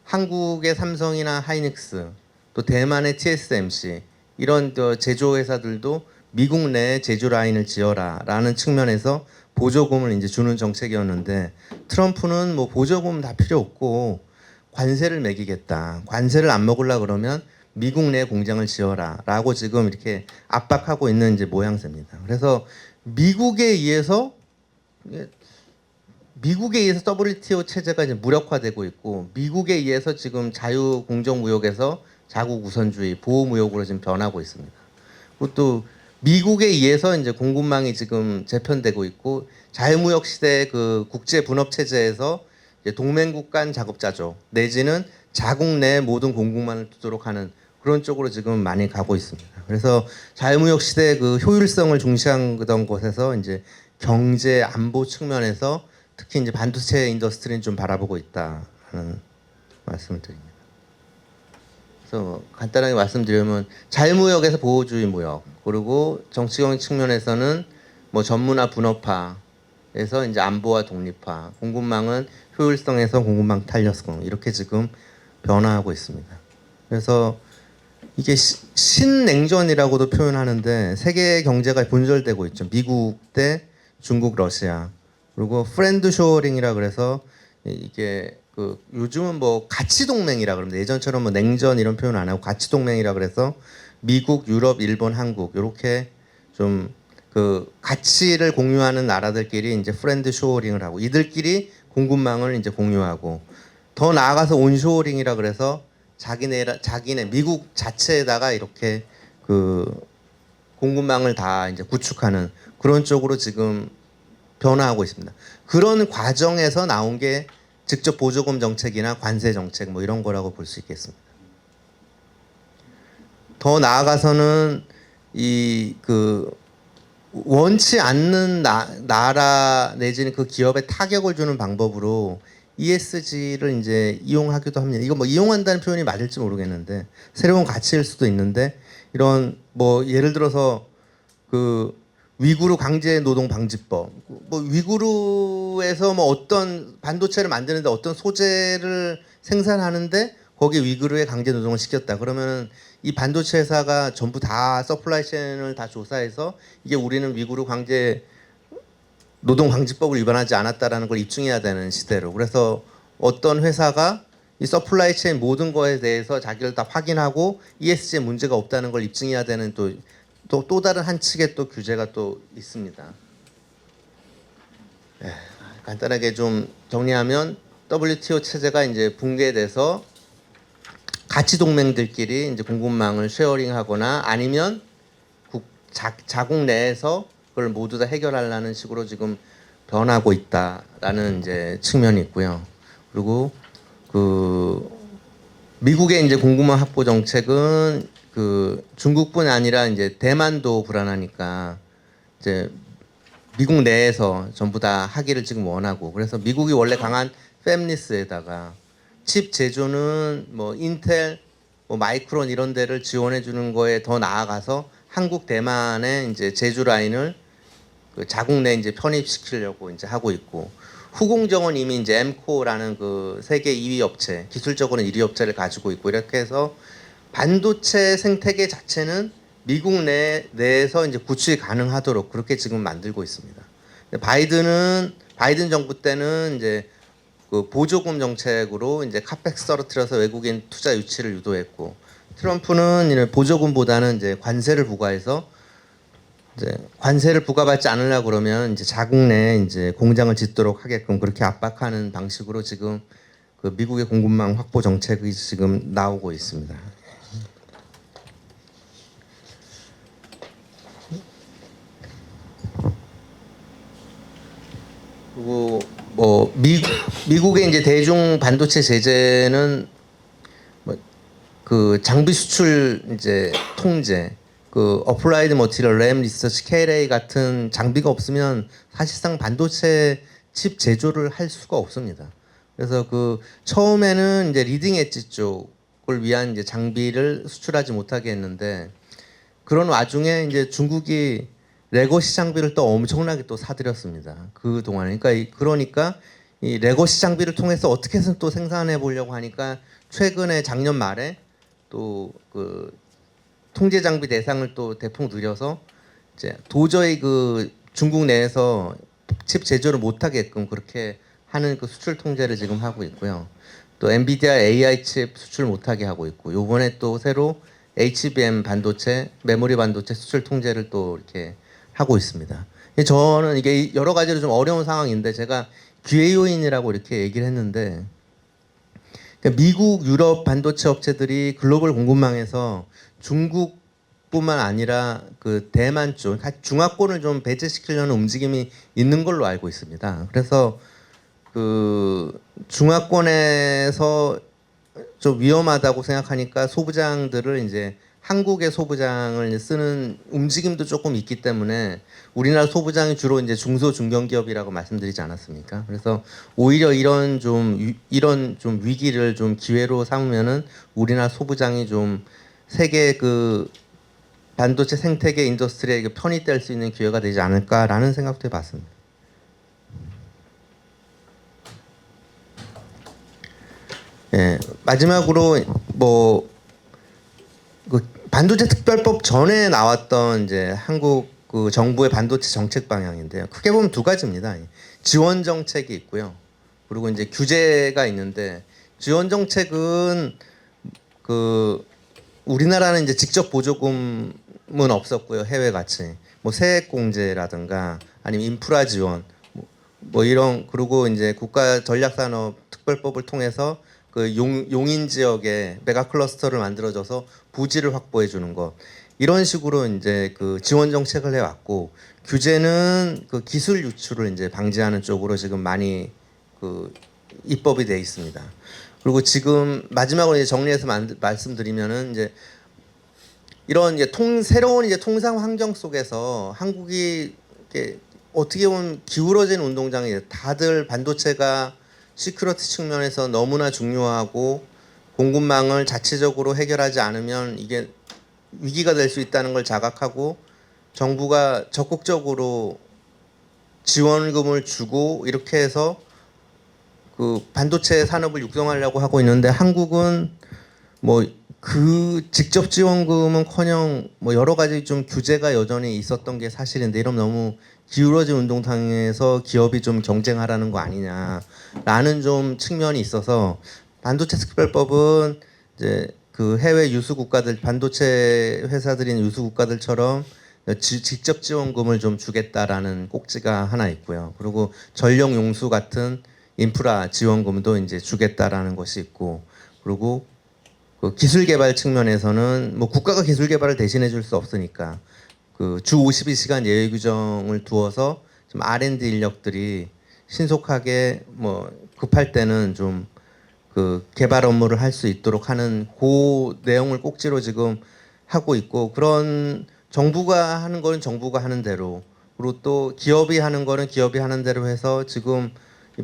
한국의 삼성이나 하이닉스, 또 대만의 TSMC 이런 제조 회사들도 미국 내에 제조 라인을 지어라라는 측면에서 보조금을 이제 주는 정책이었는데, 트럼프는 뭐 보조금 다 필요 없고 관세를 매기겠다. 관세를 안 먹으려 그러면 미국 내 공장을 지어라라고 지금 이렇게 압박하고 있는 이제 모양새입니다. 그래서 미국에 의해서 WTO 체제가 이제 무력화되고 있고, 미국에 의해서 지금 자유 공정 무역에서 자국 우선주의, 보호 무역으로 지금 변하고 있습니다. 그리고 또 미국에 의해서 이제 공급망이 지금 재편되고 있고, 자유무역 시대의 그 국제 분업 체제에서 이제 동맹국 간 자급자족 내지는 자국 내 모든 공급망을 두도록 하는 그런 쪽으로 지금 많이 가고 있습니다. 그래서 자유무역 시대의 그 효율성을 중시하던 곳에서 이제 경제 안보 측면에서 특히 이제 반도체 인더스트리는 좀 바라보고 있다는 말씀을 드립니다. 그래서 간단하게 말씀드리면 자유무역에서 보호주의 무역, 그리고 정치적 측면에서는 뭐 전문화 분업화에서 이제 안보와 독립화, 공급망은 효율성에서 공급망 탄력성, 이렇게 지금 변화하고 있습니다. 그래서 이게 신냉전이라고도 표현하는데, 세계 경제가 분절되고 있죠. 미국 대 중국, 러시아, 그리고 프렌드 쇼어링이라 그래서 이게 그 요즘은 뭐 가치 동맹이라 그럽니다. 예전처럼 뭐 냉전 이런 표현 안 하고 가치 동맹이라 그래서 미국, 유럽, 일본, 한국 이렇게 좀 그 가치를 공유하는 나라들끼리 이제 프렌드 쇼어링을 하고, 이들끼리 공급망을 이제 공유하고, 더 나아가서 온쇼어링이라 그래서 자기네 미국 자체에다가 이렇게 그 공급망을 다 이제 구축하는 그런 쪽으로 지금 변화하고 있습니다. 그런 과정에서 나온 게 직접 보조금 정책이나 관세 정책 뭐 이런 거라고 볼 수 있겠습니다. 더 나아가서는 이 그 원치 않는 나라 내지는 그 기업에 타격을 주는 방법으로 ESG를 이제 이용하기도 합니다. 이거 뭐 이용한다는 표현이 맞을지 모르겠는데 새로운 가치일 수도 있는데, 이런 뭐 예를 들어서 그 위구르 강제 노동 방지법, 뭐 위구르에서 뭐 어떤 반도체를 만드는데 어떤 소재를 생산하는데 거기에 위구르에 강제 노동을 시켰다. 그러면은 이 반도체 회사가 전부 다 서플라이 체인을 다 조사해서 이게 우리는 위구르 강제 노동 방지법을 위반하지 않았다라는 걸 입증해야 되는 시대로, 그래서 어떤 회사가 이 서플라이 체인 모든 거에 대해서 자기를 다 확인하고 ESG에 문제가 없다는 걸 입증해야 되는 또 다른 한 측의 또 규제가 또 있습니다. 간단하게 좀 정리하면 WTO 체제가 이제 붕괴돼서 가치 동맹들끼리 이제 공급망을 쉐어링하거나 아니면 자국 내에서 그걸 모두 다 해결하려는 식으로 지금 변하고 있다라는 이제 측면이 있고요. 그리고 그 미국의 이제 공급망 확보 정책은 그 중국뿐 아니라 이제 대만도 불안하니까 이제 미국 내에서 전부 다 하기를 지금 원하고, 그래서 미국이 원래 강한 팹리스에다가 칩 제조는 뭐 인텔, 뭐 마이크론 이런 데를 지원해 주는 거에 더 나아가서 한국, 대만의 이제 제조 라인을 그 자국 내 이제 편입시키려고 이제 하고 있고, 후공정은 이미 이제 엠코라는 그 세계 2위 업체, 기술적으로는 1위 업체를 가지고 있고, 이렇게 해서 반도체 생태계 자체는 미국 내에서 이제 구축이 가능하도록 그렇게 지금 만들고 있습니다. 바이든 정부 때는 이제 그 보조금 정책으로 이제 카펙스 떨어뜨려서 외국인 투자 유치를 유도했고, 트럼프는 이제 보조금보다는 이제 관세를 부과해서 이제 관세를 부과받지 않으려고 그러면 이제 자국 내에 이제 공장을 짓도록 하게끔 그렇게 압박하는 방식으로 지금 그 미국의 공급망 확보 정책이 지금 나오고 있습니다. 그리고 뭐 미국의 이제 대중 반도체 제재는 뭐 그 장비 수출 이제 통제, 그 어플라이드 머티리얼, 램 리서치, KLA 같은 장비가 없으면 사실상 반도체 칩 제조를 할 수가 없습니다. 그래서 그 처음에는 이제 리딩 엣지 쪽을 위한 이제 장비를 수출하지 못하게 했는데 그런 와중에 이제 중국이 레거시 장비를 또 엄청나게 또 사들였습니다. 그 동안에 그러니까 이 레거시 장비를 통해서 어떻게 해서 또 생산해 보려고 하니까 최근에 작년 말에 또 그 통제 장비 대상을 또 대폭 늘려서 이제 도저히 그 중국 내에서 칩 제조를 못하게끔 그렇게 하는 그 수출 통제를 지금 하고 있고요. 또 엔비디아 AI 칩 수출 못하게 하고 있고, 요번에 또 새로 HBM 반도체, 메모리 반도체 수출 통제를 또 이렇게 하고 있습니다. 저는 이게 여러 가지로 좀 어려운 상황인데 제가 기회 요인이라고 이렇게 얘기를 했는데, 그러니까 미국, 유럽 반도체 업체들이 글로벌 공급망에서 중국뿐만 아니라 그 대만 쪽, 중화권을 좀 배제시키려는 움직임이 있는 걸로 알고 있습니다. 그래서 그 중화권에서 좀 위험하다고 생각하니까 소부장들을 이제 한국의 소부장을 쓰는 움직임도 조금 있기 때문에 우리나라 소부장이 주로 이제 중소 중견기업이라고 말씀드리지 않았습니까? 그래서 오히려 이런 좀 위기를 좀 기회로 삼으면은 우리나라 소부장이 좀 세계 그 반도체 생태계 인더스트리에 편이 될 수 있는 기회가 되지 않을까라는 생각도 해봤습니다. 예, 마지막으로 그 반도체 특별법 전에 나왔던 이제 한국 그 정부의 반도체 정책 방향인데요. 크게 보면 두 가지입니다. 지원 정책이 있고요. 그리고 이제 규제가 있는데, 지원 정책은 그 우리나라는 이제 직접 보조금은 없었고요. 해외 같이 뭐 세액 공제라든가 아니면 인프라 지원 뭐 이런, 그리고 이제 국가 전략산업 특별법을 통해서 그 용인 지역에 메가 클러스터를 만들어줘서 부지를 확보해 주는 것, 이런 식으로 이제 그 지원 정책을 해왔고, 규제는 그 기술 유출을 이제 방지하는 쪽으로 지금 많이 그 입법이 돼 있습니다. 그리고 지금 마지막으로 이제 정리해서 말씀드리면은 이제 이런 이제 새로운 이제 통상 환경 속에서 한국이 이렇게 어떻게 보면 기울어진 운동장이, 다들 반도체가 시큐리티 측면에서 너무나 중요하고 공급망을 자체적으로 해결하지 않으면 이게 위기가 될 수 있다는 걸 자각하고 정부가 적극적으로 지원금을 주고 이렇게 해서 그 반도체 산업을 육성하려고 하고 있는데, 한국은 뭐 그 직접 지원금은커녕 뭐 여러 가지 좀 규제가 여전히 있었던 게 사실인데, 이러면 너무 기울어진 운동장에서 기업이 좀 경쟁하라는 거 아니냐라는 좀 측면이 있어서, 반도체 특별법은 이제 그 해외 유수 국가들, 반도체 회사들인 유수 국가들처럼 직접 지원금을 좀 주겠다라는 꼭지가 하나 있고요. 그리고 전력 용수 같은 인프라 지원금도 이제 주겠다라는 것이 있고, 그리고 그 기술 개발 측면에서는 뭐 국가가 기술 개발을 대신해 줄 수 없으니까 그 주 52시간 예외 규정을 두어서 좀 R&D 인력들이 신속하게 뭐 급할 때는 좀 그 개발 업무를 할 수 있도록 하는 그 내용을 꼭지로 지금 하고 있고, 그런 정부가 하는 거는 정부가 하는 대로, 그리고 또 기업이 하는 거는 기업이 하는 대로 해서 지금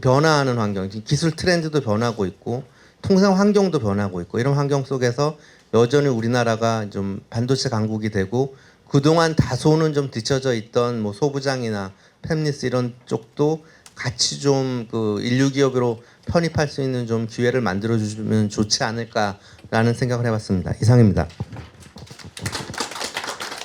변화하는 환경, 기술 트렌드도 변하고 있고 통상 환경도 변하고 있고, 이런 환경 속에서 여전히 우리나라가 좀 반도체 강국이 되고, 그동안 다소는 좀 뒤처져 있던 뭐 소부장이나 팹리스 이런 쪽도 같이 좀 그 인류 기업으로 편입할 수 있는 좀 기회를 만들어 주시면 좋지 않을까라는 생각을 해봤습니다. 이상입니다.